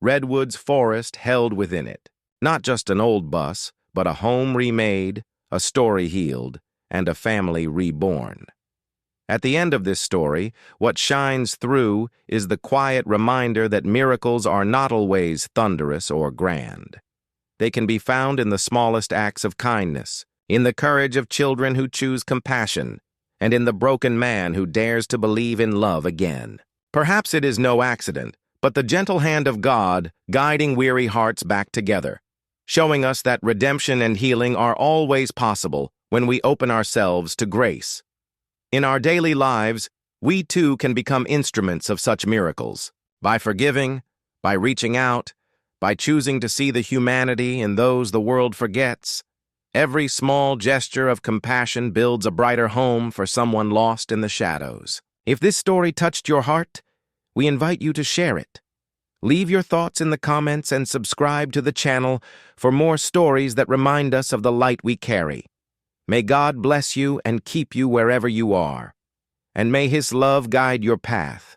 Redwood's forest held within it, not just an old bus, but a home remade, a story healed, and a family reborn. At the end of this story, what shines through is the quiet reminder that miracles are not always thunderous or grand. They can be found in the smallest acts of kindness, in the courage of children who choose compassion, and in the broken man who dares to believe in love again. Perhaps it is no accident, but the gentle hand of God guiding weary hearts back together, showing us that redemption and healing are always possible when we open ourselves to grace. In our daily lives, we too can become instruments of such miracles, by forgiving, by reaching out, by choosing to see the humanity in those the world forgets. Every small gesture of compassion builds a brighter home for someone lost in the shadows. If this story touched your heart, we invite you to share it. Leave your thoughts in the comments and subscribe to the channel for more stories that remind us of the light we carry. May God bless you and keep you wherever you are, and may His love guide your path.